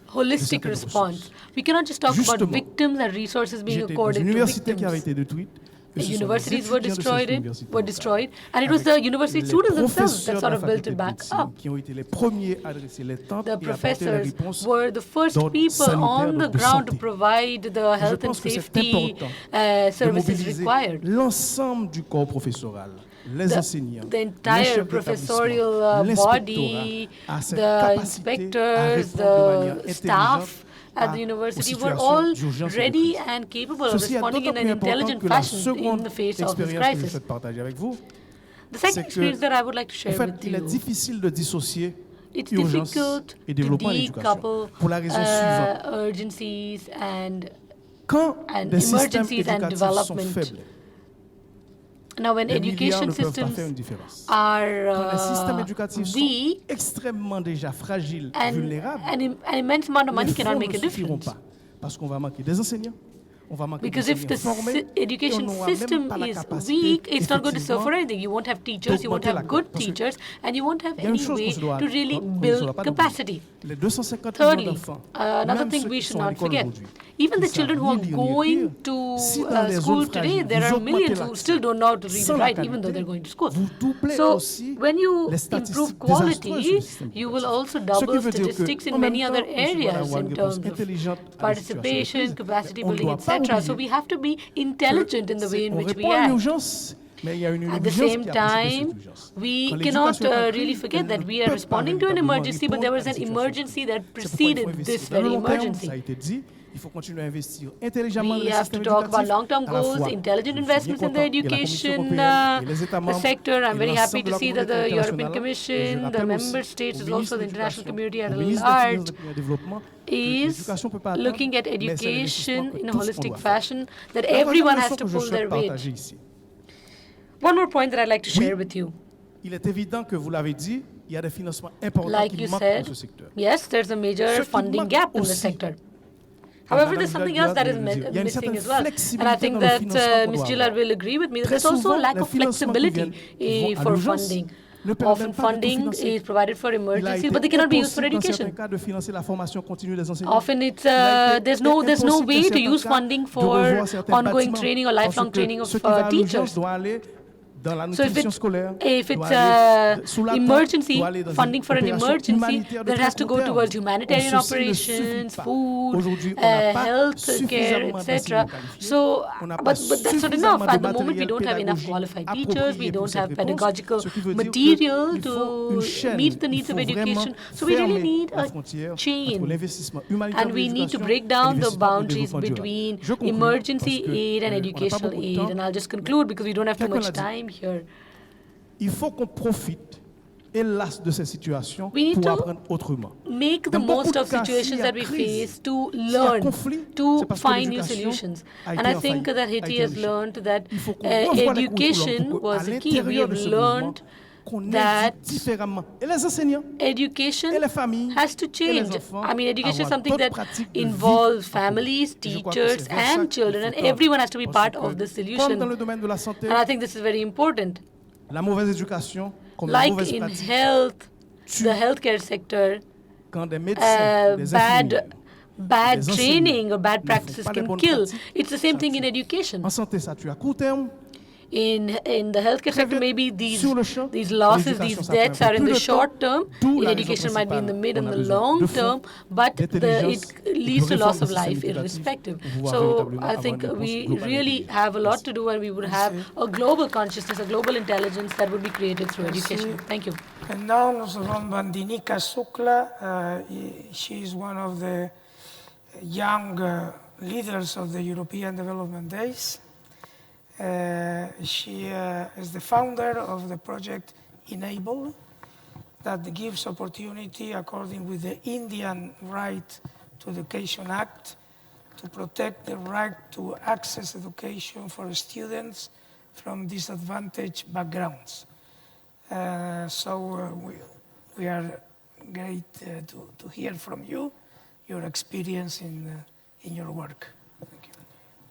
holistic response. We cannot just talk about victims and resources being accorded to victims. Universities were destroyed, and it was the university students themselves that sort of built it back up. The professors were the first people on the ground to provide the health and safety services required. The entire professorial body, the inspectors, the staff at the university were all ready and capable of responding in an intelligent fashion in the face of this crisis. The second experience that I would like to share with you, it's difficult to decouple urgencies and emergencies and development. Now, when education systems are weak, an immense amount of money cannot make a difference. Because if the education system is weak, it's not going to serve for anything. You won't have teachers, you won't have good teachers, and you won't have any way to really build capacity. Thirdly, another thing we should not forget, even the children who are going to school today, there are millions who still don't know how to read and write, even though they're going to school. So when you improve quality, you will also double statistics in many other areas in terms of participation, capacity building, etc. So we have to be intelligent in the way in which we act. At the same time, we cannot really forget that we are responding to an emergency, but there was an emergency that preceded this very emergency. We have to talk about long-term goals, intelligent investments in the education sector. I'm very happy to see that the European Commission, the member states, as also the international community at large, is looking at education in a holistic fashion, that everyone has to pull their weight. One more point that I'd like to share with you. Like you said, yes, there's a major funding gap in the sector. However, there's something else that is missing as well. And I think that Ms. Gillard will agree with me that there's also a lack of flexibility for funding. Often funding is provided for emergencies, but they cannot be used for education. Often it's there's no way to use funding for ongoing training or lifelong training of teachers. So if it's emergency, funding for an emergency, that has to go towards humanitarian operations, food, health care, etc. So, but that's not enough. At the moment, we don't have enough qualified teachers. We don't have pedagogical material to meet the needs of education. So we really need a chain. And we need to break down the boundaries between emergency aid and educational aid. And I'll just conclude because we don't have too much time here. Il faut qu'on profite, hélas, de ces situations pour apprendre autrement. Make the most of situations that we face to learn, to find new solutions. And I think that Haiti has learned that education was the key. We have learned that education has to change. I mean, education is something that involves families, teachers, and children, and everyone has to be part of the solution. And I think this is very important. Like in health, the healthcare sector, bad training or bad practices can kill. It's the same thing in education. In the healthcare sector, maybe these losses, these deaths are in the short term. In education, might be in the mid and the long term, but it leads to loss of life irrespective. So I think we really have a lot to do, and we would have a global consciousness, a global intelligence that would be created through education. Thank you. And now nous avons Bandinika Sukla. She is one of the young leaders of the European Development Days. She is the founder of the project Enable that gives opportunity according with the Indian Right to Education Act to protect the right to access education for students from disadvantaged backgrounds. So we are great to hear from you, your experience in your work. Thank you.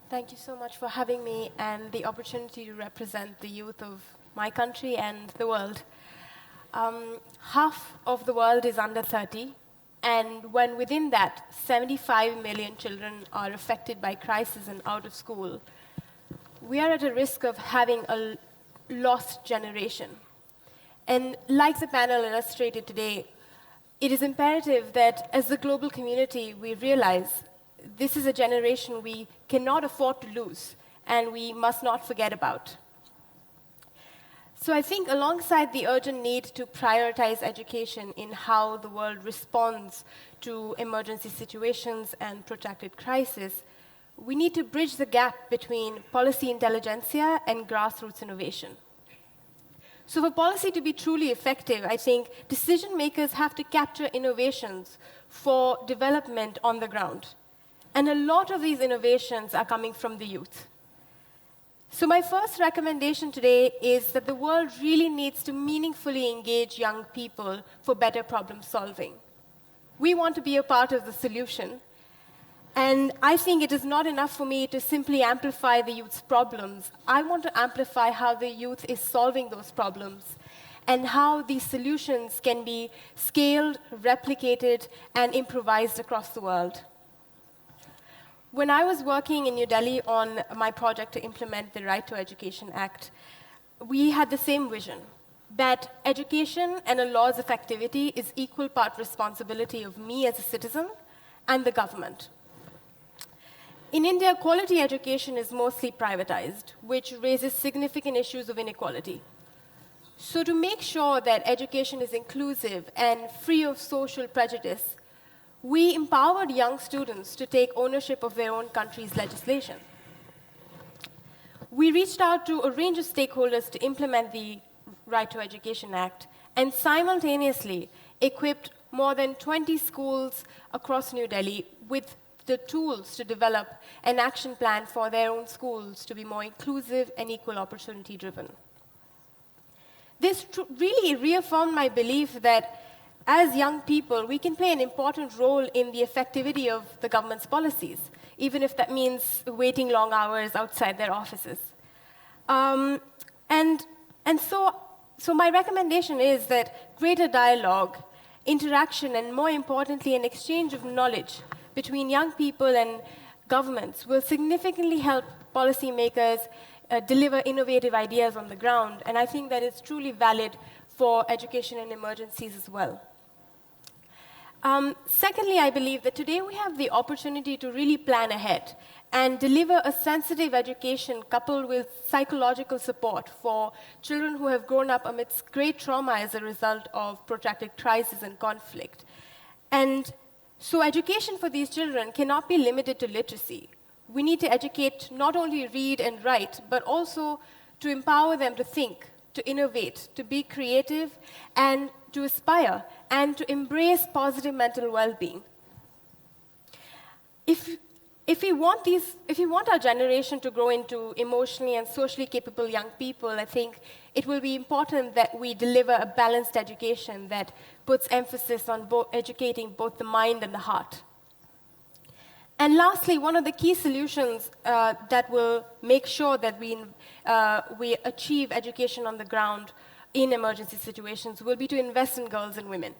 Thank you so much for having me and the opportunity to represent the youth of my country and the world. Half of the world is under 30, and when within that, 75 million children are affected by crisis and out of school, we are at a risk of having a lost generation. And like the panel illustrated today, it is imperative that as the global community, we realize this is a generation we cannot afford to lose, and we must not forget about. So I think alongside the urgent need to prioritize education in how the world responds to emergency situations and protracted crisis, we need to bridge the gap between policy intelligentsia and grassroots innovation. So for policy to be truly effective, I think decision makers have to capture innovations for development on the ground. And a lot of these innovations are coming from the youth. So my first recommendation today is that the world really needs to meaningfully engage young people for better problem solving. We want to be a part of the solution. And I think it is not enough for me to simply amplify the youth's problems. I want to amplify how the youth is solving those problems and how these solutions can be scaled, replicated, and improvised across the world. When I was working in New Delhi on my project to implement the Right to Education Act, we had the same vision, that education and a law's effectivity is equal part responsibility of me as a citizen and the government. In India, quality education is mostly privatized, which raises significant issues of inequality. So to make sure that education is inclusive and free of social prejudice, we empowered young students to take ownership of their own country's legislation. We reached out to a range of stakeholders to implement the Right to Education Act and simultaneously equipped more than 20 schools across New Delhi with the tools to develop an action plan for their own schools to be more inclusive and equal opportunity driven. This really reaffirmed my belief that as young people, we can play an important role in the effectivity of the government's policies, even if that means waiting long hours outside their offices. So my recommendation is that greater dialogue, interaction, and more importantly, an exchange of knowledge between young people and governments will significantly help policymakers deliver innovative ideas on the ground. And I think that is truly valid for education and emergencies as well. Secondly, I believe that today we have the opportunity to really plan ahead and deliver a sensitive education coupled with psychological support for children who have grown up amidst great trauma as a result of protracted crisis and conflict. And so education for these children cannot be limited to literacy. We need to educate not only read and write, but also to empower them to think, to innovate, to be creative, and to aspire, and to embrace positive mental well-being. If we want our generation to grow into emotionally and socially capable young people, I think it will be important that we deliver a balanced education that puts emphasis on educating both the mind and the heart. And lastly, one of the key solutions that will make sure that we achieve education on the ground in emergency situations will be to invest in girls and women.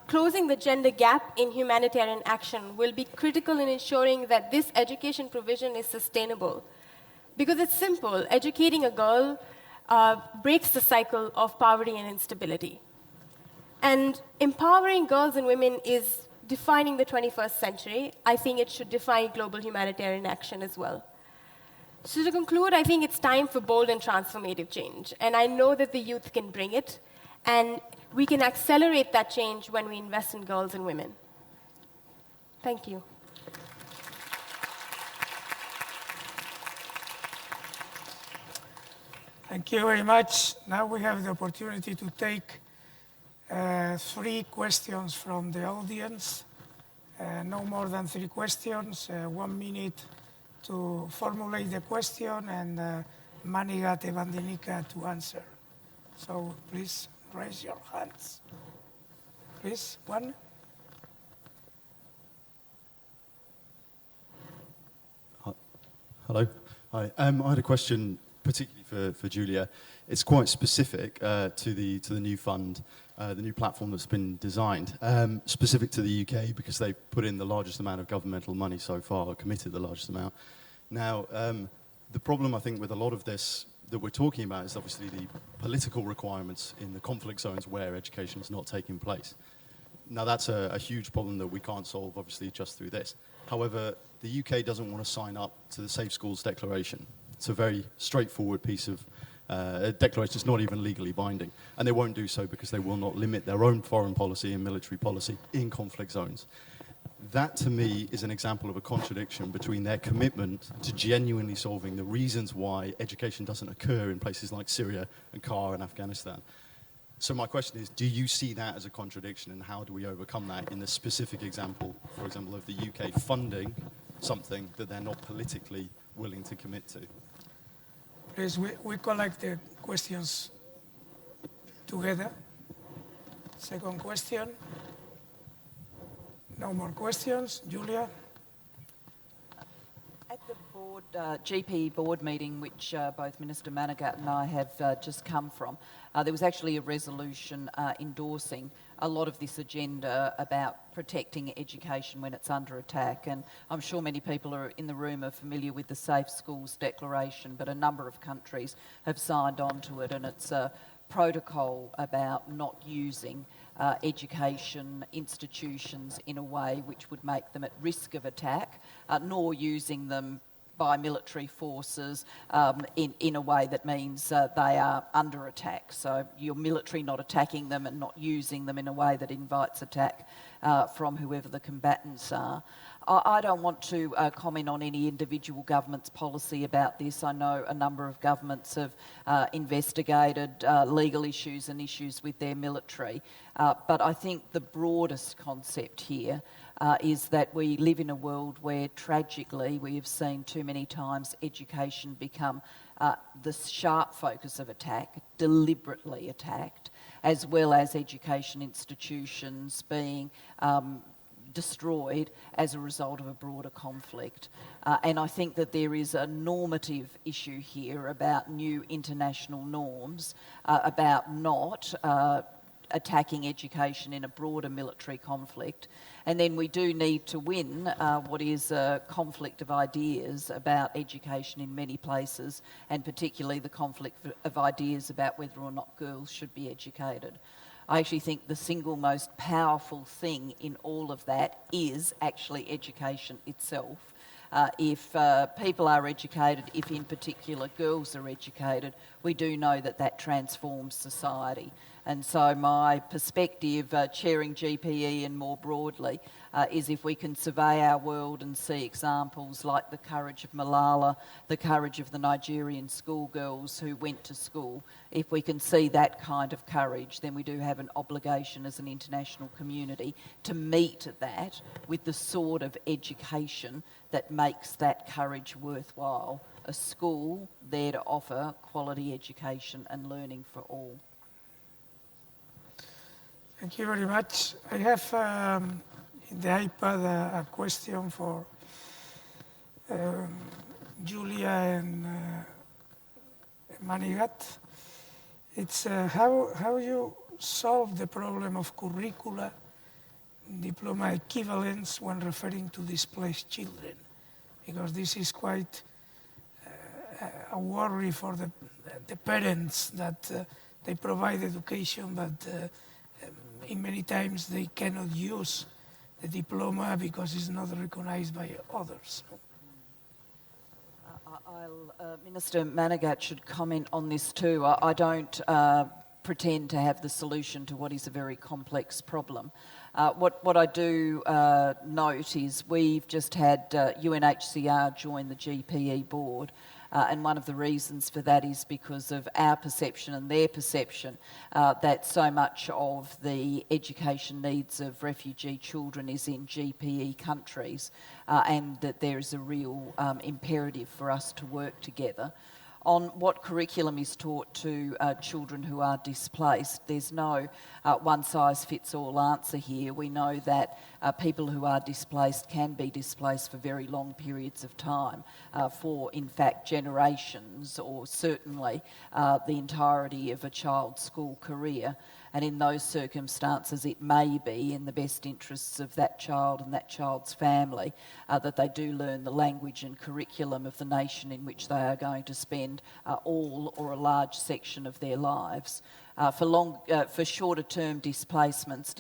Closing the gender gap in humanitarian action will be critical in ensuring that this education provision is sustainable. Because it's simple, educating a girl breaks the cycle of poverty and instability. And empowering girls and women is defining the 21st century. I think it should define global humanitarian action as well. So to conclude, I think it's time for bold and transformative change. And I know that the youth can bring it. And we can accelerate that change when we invest in girls and women. Thank you. Thank you very much. Now we have the opportunity to take 3 questions from the audience. No more than 3 questions, 1 minute to formulate the question, and Manigat Evandinika to answer. So please raise your hands. Please, one. Hello. Hi. I had a question particularly for Julia. It's quite specific to the new fund, the new platform that's been designed, specific to the UK because they put in the largest amount of governmental money so far, or committed the largest amount. Now, the problem I think with a lot of this that we're talking about is obviously the political requirements in the conflict zones where education is not taking place. Now that's a huge problem that we can't solve obviously just through this. However, the UK doesn't want to sign up to the Safe Schools Declaration. It's a very straightforward piece of declaration. It's not even legally binding. And they won't do so because they will not limit their own foreign policy and military policy in conflict zones. That to me is an example of a contradiction between their commitment to genuinely solving the reasons why education doesn't occur in places like Syria and Qatar and Afghanistan. So my question is, do you see that as a contradiction, and how do we overcome that in the specific example, for example, of the UK funding something that they're not politically willing to commit to? Please, we collect the questions together. Second question. No more questions. Julia? At the board, GP board meeting, which both Minister Managat and I have just come from, there was actually a resolution endorsing a lot of this agenda about protecting education when it's under attack. And I'm sure many people are in the room are familiar with the Safe Schools Declaration, but a number of countries have signed on to it, and it's a protocol about not using education institutions in a way which would make them at risk of attack, nor using them by military forces in a way that means they are under attack. So your military not attacking them and not using them in a way that invites attack from whoever the combatants are. I don't want to comment on any individual government's policy about this. I know a number of governments have investigated legal issues and issues with their military. But I think the broadest concept here is that we live in a world where tragically we have seen too many times education become the sharp focus of attack, deliberately attacked, as well as education institutions being destroyed as a result of a broader conflict. And I think that there is a normative issue here about new international norms, about not attacking education in a broader military conflict. And then we do need to win what is a conflict of ideas about education in many places, and particularly the conflict of ideas about whether or not girls should be educated. I actually think the single most powerful thing in all of that is actually education itself. If people are educated, if in particular girls are educated, we do know that that transforms society. And so my perspective, chairing GPE and more broadly, is if we can survey our world and see examples like the courage of Malala, the courage of the Nigerian schoolgirls who went to school, if we can see that kind of courage, then we do have an obligation as an international community to meet that with the sort of education that makes that courage worthwhile. A school there to offer quality education and learning for all. Thank you very much. I have in the iPad a question for Julia and Manigat. It's how you solve the problem of curricula diploma equivalence when referring to displaced children, because this is quite a worry for the parents that they provide education, but in many times they cannot use the diploma because it's not recognized by others. Minister Managat should comment on this too. I don't pretend to have the solution to what is a very complex problem. What I do note is we've just had UNHCR join the GPE board, and one of the reasons for that is because of our perception and their perception that so much of the education needs of refugee children is in GPE countries, and that there is a real imperative for us to work together. on what curriculum is taught to children who are displaced. There's no one-size-fits-all answer here. We know that people who are displaced can be displaced for very long periods of time, for in fact generations, or certainly the entirety of a child's school career. And in those circumstances, it may be in the best interests of that child and that child's family that they do learn the language and curriculum of the nation in which they are going to spend all or a large section of their lives. For shorter-term displacements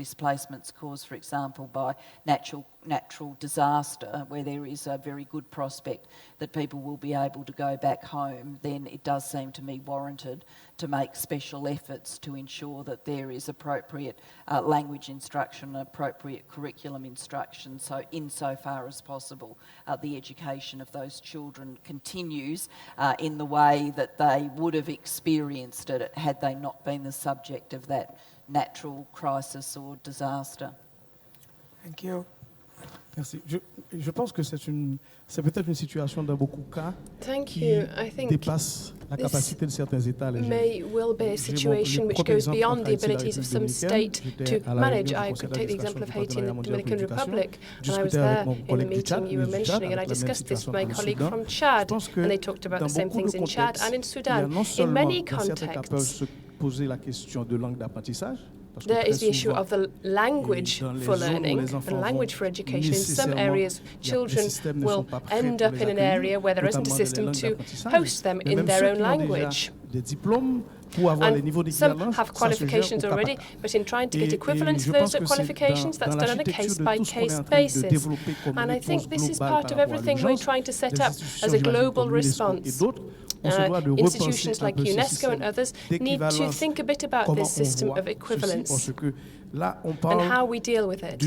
caused, for example, by natural disaster, where there is a very good prospect that people will be able to go back home, then it does seem to me warranted to make special efforts to ensure that there is appropriate language instruction, appropriate curriculum instruction, so insofar as possible the education of those children continues in the way that they would have experienced it had they not been the subject of that natural crisis or disaster. Thank you. Merci. Je pense que c'est peut-être une situation dans beaucoup de cas qui dépasse la capacité de certains États. May well be a situation which goes beyond the abilities of some state to manage. I could take the example of Haiti and the Dominican Republic, and I was there in the meeting you were mentioning, and I discussed this with my colleague from Chad, and they talked about the same things in Chad and in Sudan. In many contexts, there is the issue of the language for learning and language for education. In some areas, children will end up in an area where there isn't a system to host them in their own language. And some have qualifications already, but in trying to get equivalence to those qualifications, that's done on a case-by-case basis. And I think this is part of everything we're trying to set up as a global response. Institutions like UNESCO and others need to think a bit about this system of equivalence and how we deal with it.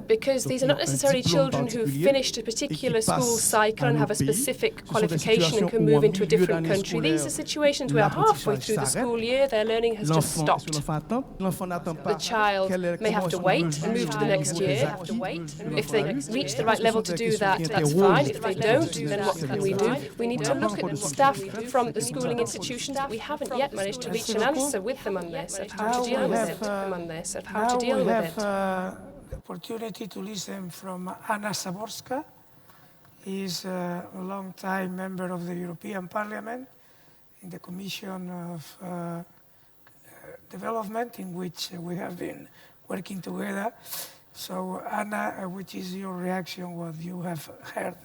Because these are not necessarily children who finished a particular school cycle and have a specific qualification and can move into a different country. These are situations where halfway through the school year their learning has just stopped. The child may have to wait and move to the next year. If they reach the right level to do that, that's fine. If they don't, then what can we do? We need to look at staff from the schooling institutions. We haven't yet managed to reach an answer with them on this, of how to deal with it. We have the opportunity to listen from Anna Zaborska. He is a long-time member of the European Parliament in the Commission of Development, in which we have been working together. So, Anna, which is your reaction, what you have heard?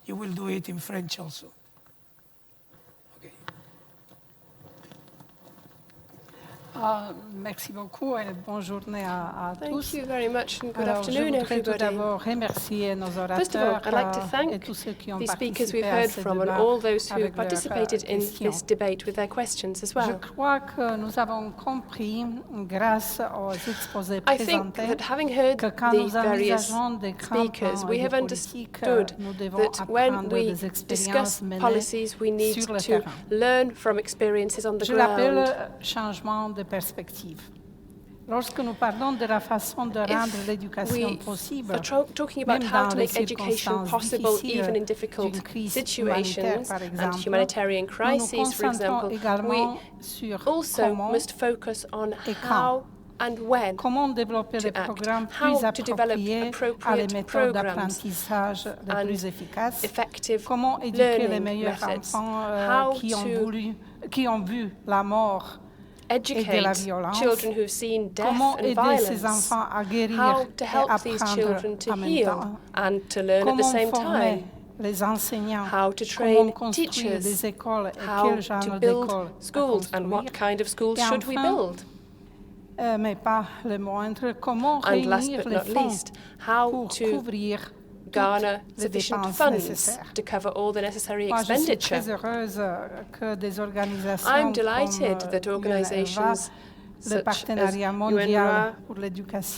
You will do it in French also. Merci beaucoup et bonne journée à tous. Thank you very much and good afternoon, everybody. Tout d'abord remercier nos First of all, I'd like to thank the speakers we've heard from and all those who participated in this debate with their questions as well. Je crois que nous avons compris, grâce aux exposés I think that having heard the various speakers, we have understood that when we discuss policies, we need to learn from experiences on the ground. Perspective. Lorsque nous parlons de la façon de rendre l'éducation possible, talking about how to make education possible even in difficult situations and humanitarian crises, for example, we also must focus on how and when to act, how to develop appropriate programs and effective learning methods, how to educate children who've seen death and violence, how to help these children to heal and to learn at the same time, how to train teachers, how to build schools, and what kind of schools should we build. And last but not least, how to garner sufficient funds to cover all the necessary expenditure. I'm delighted that organizations such as UNRWA,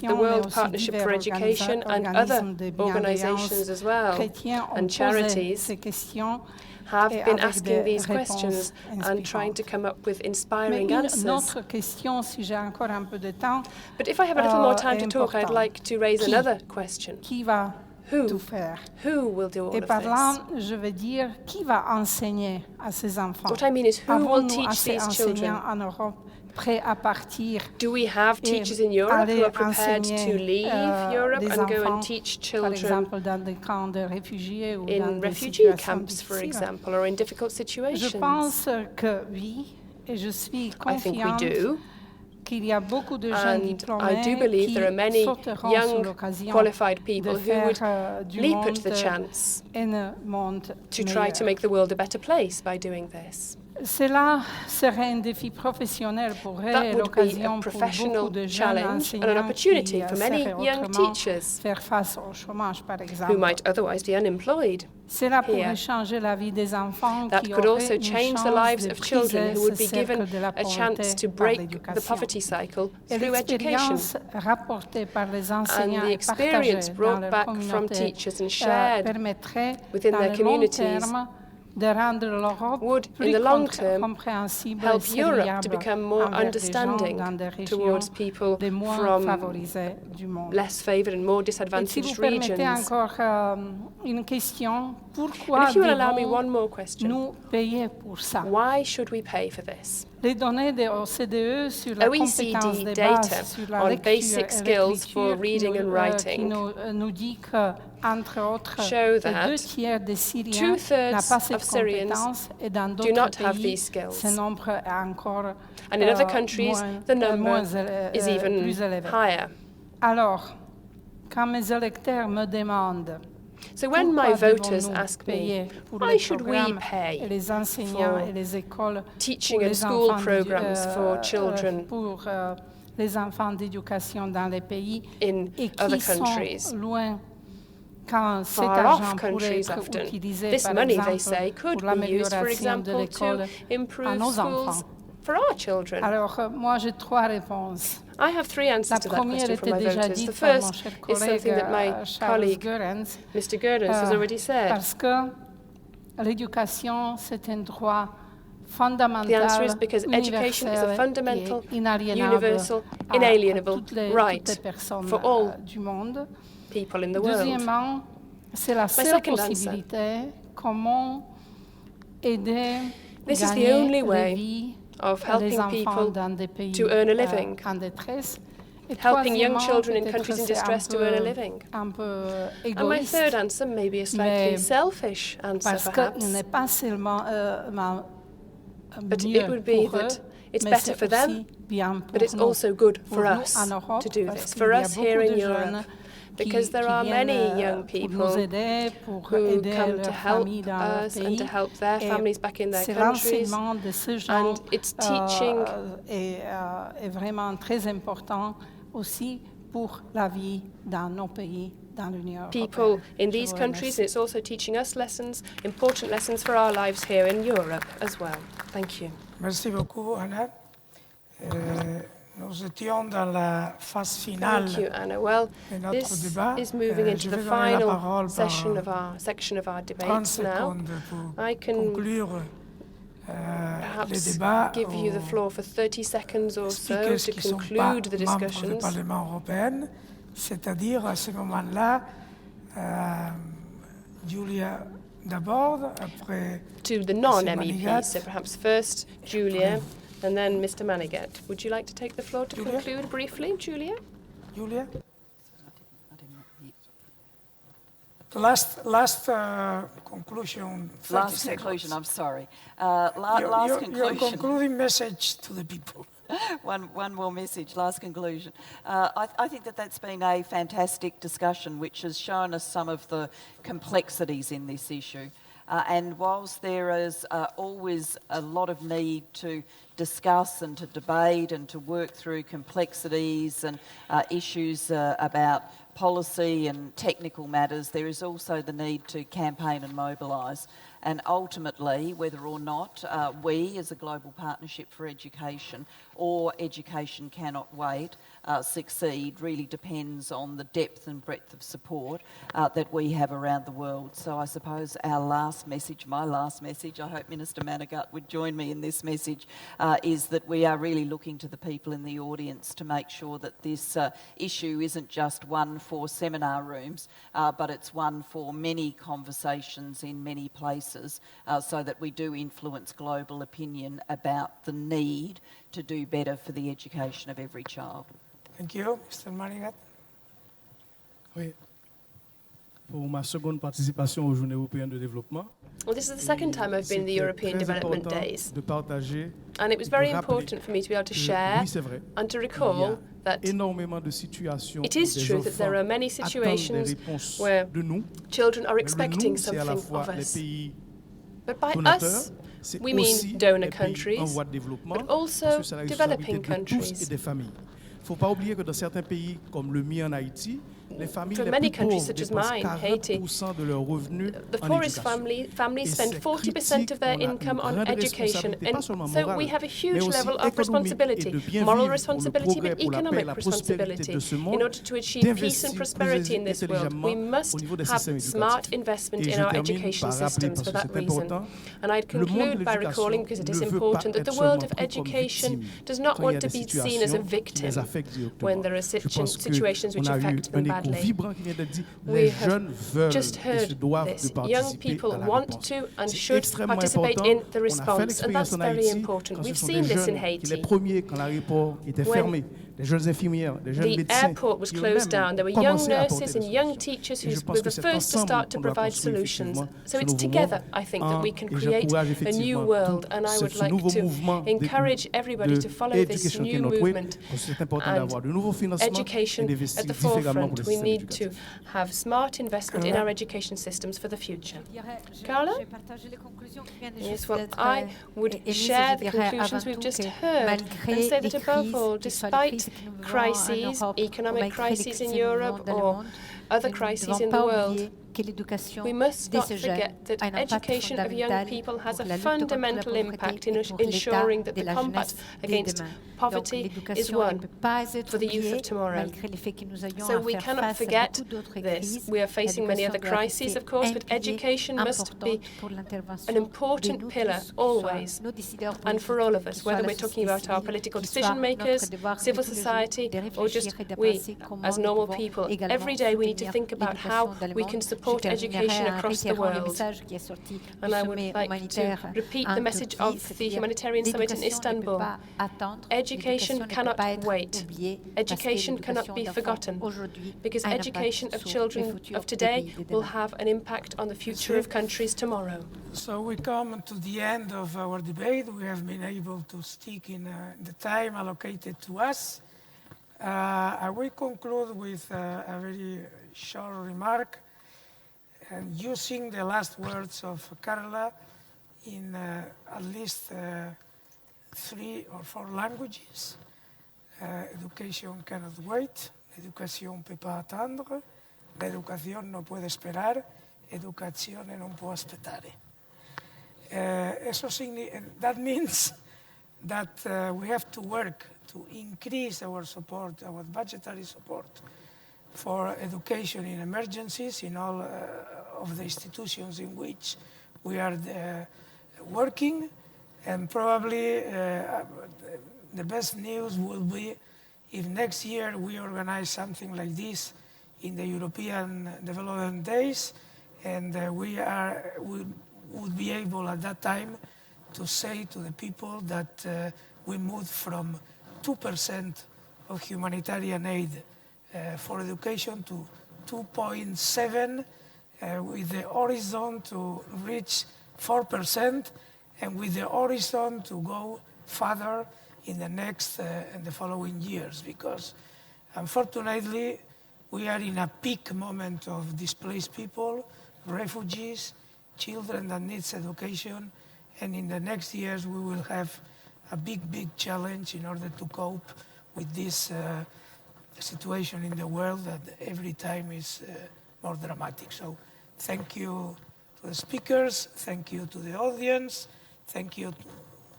the World Partnership for Education, and other organizations as well, and charities, have been asking these questions and trying to come up with inspiring answers. But if I have a little more time to talk, I'd like to raise another question. tout faire. Who will do all Et of par là, this? je veux dire, qui va enseigner à ces enfants? What I mean is, who will Avons-nous teach assez these children? enseignants en Europe prêts à partir Do we have et teachers in Europe who aller are prepared to enseigner leave Europe des and go enfants, and teach par children exemple, dans des camps de réfugiés ou dans in des refugee situations camps, for difficiles? example, or in difficult Je situations? pense que oui, et je suis I think we confiante do. qu'il y a beaucoup de jeunes And I diplômés do believe qui there are many sauteront sur young, l'occasion qualified de people who faire would du leap monde at the chance un monde to try to meilleur. make the world a better place by doing this. Cela serait un défi professionnel pour eux et That would be a l'occasion pour professional beaucoup de jeunes challenge and an enseignants opportunity qui for many seraient young autrement teachers faire face au chômage, par who exemple. might otherwise be unemployed. Cela pourrait here. changer la vie des enfants That qui could auraient also une change the chance lives de of children briser who would ce be given cercle de la a chance to pauvreté par break the l'éducation. poverty cycle Et through education. l'expérience rapportée par les enseignants And the et partagée experience dans brought leur back from communauté teachers and shared permettrait, within dans their le long communities terme, de rendre l'Europe would, in plus the long term, compréhensible et help Europe to serviable become more envers les gens understanding dans des régions towards people les moins from favorisées du monde. less favoured and more Et si vous disadvantaged permettez regions. encore une question, And pourquoi if you will allow me one devons-nous more question, payer pour ça? why should we pay for this? Les données de OCDE sur la compétence OECD de data base sur la on lecture basic et skills for l'écriture reading and qui writing nous dit que, entre autres, show that 2/3 des Syriens two-thirds n'ont pas cette of Syrians compétence et dans do d'autres not have pays, these skills. ce nombre est encore And in other countries, the number is even plus élevé. higher. Alors, quand mes électeurs me demandent So when my pourquoi voters devons-nous ask me, payer pour why les should we programmes pay et les enseignants for et les écoles teaching pour and les school enfants programs for children pour les enfants d'éducation dans les pays in et other qui sont countries, loin quand cet far argent off pourrait countries être often? utilisé This par money, they exemple say, could pour be used, for l'amélioration de example, to l'école à improve nos schools enfants. for our children. Alors moi j'ai 3 réponses. I have three answers La to that première question from était my déjà voters. The dite par mon first cher is something that my collègue Charles colleague, Goerens, Mr. Goerens, has already said. parce que l'éducation c'est un droit The fondamental, answer is because education is a universel fundamental, et inaliénable universal, à inalienable toutes les right personnes for all du monde. people in the world. Deuxièmement, c'est la seule second answer. possibilité comment aider This is the gagner only la way vie of les helping enfants people dans des pays to earn a living. en détresse. Et Helping young troisièmement, children in peut-être countries in c'est distress to earn a living. un peu And my égoïste, third answer may be a slightly mais selfish answer, parce perhaps, qu'il n'est pas seulement but mieux it would be pour eux, that it's mais better c'est for them, aussi bien pour but it's nous. also good Pour for nous us en Europe, to do parce this, qu'il for y a us beaucoup here de in jeunes Europe, qui because there are viennent, many young pour nous people aider, pour who aider come to leurs help familles dans leur us and pays. to help their Et families back in their c'est countries. l'enseignement de ce genre And it's teaching est vraiment très important aussi pour la vie dans nos pays, dans l'Union européenne. people in Je these vous countries, remercie. and it's also teaching us lessons, important lessons for our lives here in Europe as well. Thank you. Merci beaucoup, Anna. Nous étions dans la phase finale Thank you, Anna. Well, de notre this débat. is moving into Je the vais donner la final parole section par of our 30 debates now. secondes pour I can conclure le perhaps débat give you the aux floor for 30 seconds or so speakers to qui ne sont pas conclude the membres du discussions. Parlement européen, c'est-à-dire à ce moment-là, Julia d'abord, après To the non-MEPs, so perhaps first Julia and then Mr. Manigat. Would you like to take the floor to Julia? conclude briefly, Julia? Julia. The last conclusion. 30 Last seconds. conclusion, I'm sorry. Your Last conclusion. concluding message to the people. One more message, last conclusion. I think that that's been a fantastic discussion which has shown us some of the complexities in this issue. And whilst there is always a lot of need to discuss and to debate and to work through complexities and issues about policy and technical matters, there is also the need to campaign and mobilise. And ultimately, whether or not we, as a global partnership for education, or Education Cannot Wait, succeed really depends on the depth and breadth of support that we have around the world. So I suppose our last message, my last message, I hope Minister Manigat would join me in this message, is that we are really looking to the people in the audience to make sure that this issue isn't just one for seminar rooms, but it's one for many conversations in many places, so that we do influence global opinion about the need to do better for the education of every child. Thank you. Mr. Manigat. Oui. Pour ma seconde participation aux Journées européennes de développement. Well, this is the second time I've been in the European Development Days. And it was very important for me to be able to share and to recall that it is true that there are many situations where children are expecting something of us. But by us, we mean donor countries, but also developing countries. Il ne faut pas oublier que dans certains pays comme le mien en Haïti, les familles For les many plus pauvres countries such as dépensent mine, Haiti, 40% de leurs revenus the en poorest éducation. families spend 40% of their income on education, and so we have a huge level of responsibility, moral responsibility, but economic responsibility. In order to achieve peace and prosperity in this world, we must have smart investment in our education systems for that reason. And I'd conclude by recalling, because it is important, that the world of education does not want to be seen as a victim when there are situations which affect them badly. We have just heard this. Young people want to and should participate in the response, and that's very important. We've seen this in Haiti. When the airport was closed down, there were young nurses and young teachers who were the first to start to provide solutions. So it's together, I think, that we can create a new world, and I would like to encourage everybody to follow this new movement. And education at the forefront. We need to have smart investment in our education systems for the future. Carla? Yes, well, I would share the conclusions we've just heard and say that above all, despite crises, economic crises in Europe or other crises in the world, we must not forget that education of young people has a fundamental impact in ensuring that the combat against poverty is won for the youth of tomorrow. So we cannot forget this. We are facing many other crises, of course, but education must be an important pillar always, and for all of us, whether we're talking about our political decision makers, civil society, or just we as normal people. Every day we need to think about how we can support education across the world. And I would like to repeat the message of the Humanitarian Summit in Istanbul. Education cannot wait. Education cannot be forgotten, because education of children of today will have an impact on the future of countries tomorrow. So we come to the end of our debate. We have been able to stick in the time allocated to us. I will conclude with a very short remark, and using the last words of Carla in at least 3 or 4 languages. Education cannot wait, l'éducation ne peut pas attendre, l'éducation no puede esperar, educazione non può aspettare. That means that we have to work to increase our support, our budgetary support for education in emergencies in all of the institutions in which we are working. And probably the best news will be if next year we organize something like this in the European Development Days, and we would be able at that time to say to the people that we moved from 2% of humanitarian aid for education to 2.7, with the horizon to reach 4%, and with the horizon to go further in the next and the following years, because unfortunately we are in a peak moment of displaced people, refugees, children that need education, and in the next years we will have a big challenge in order to cope with this situation in the world that every time is more dramatic. So thank you to the speakers, thank you to the audience, thank you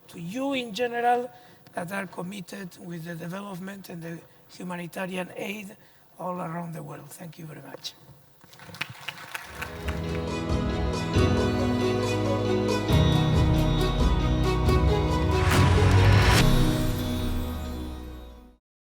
to you in general that are committed with the development and the humanitarian aid all around the world. Thank you very much.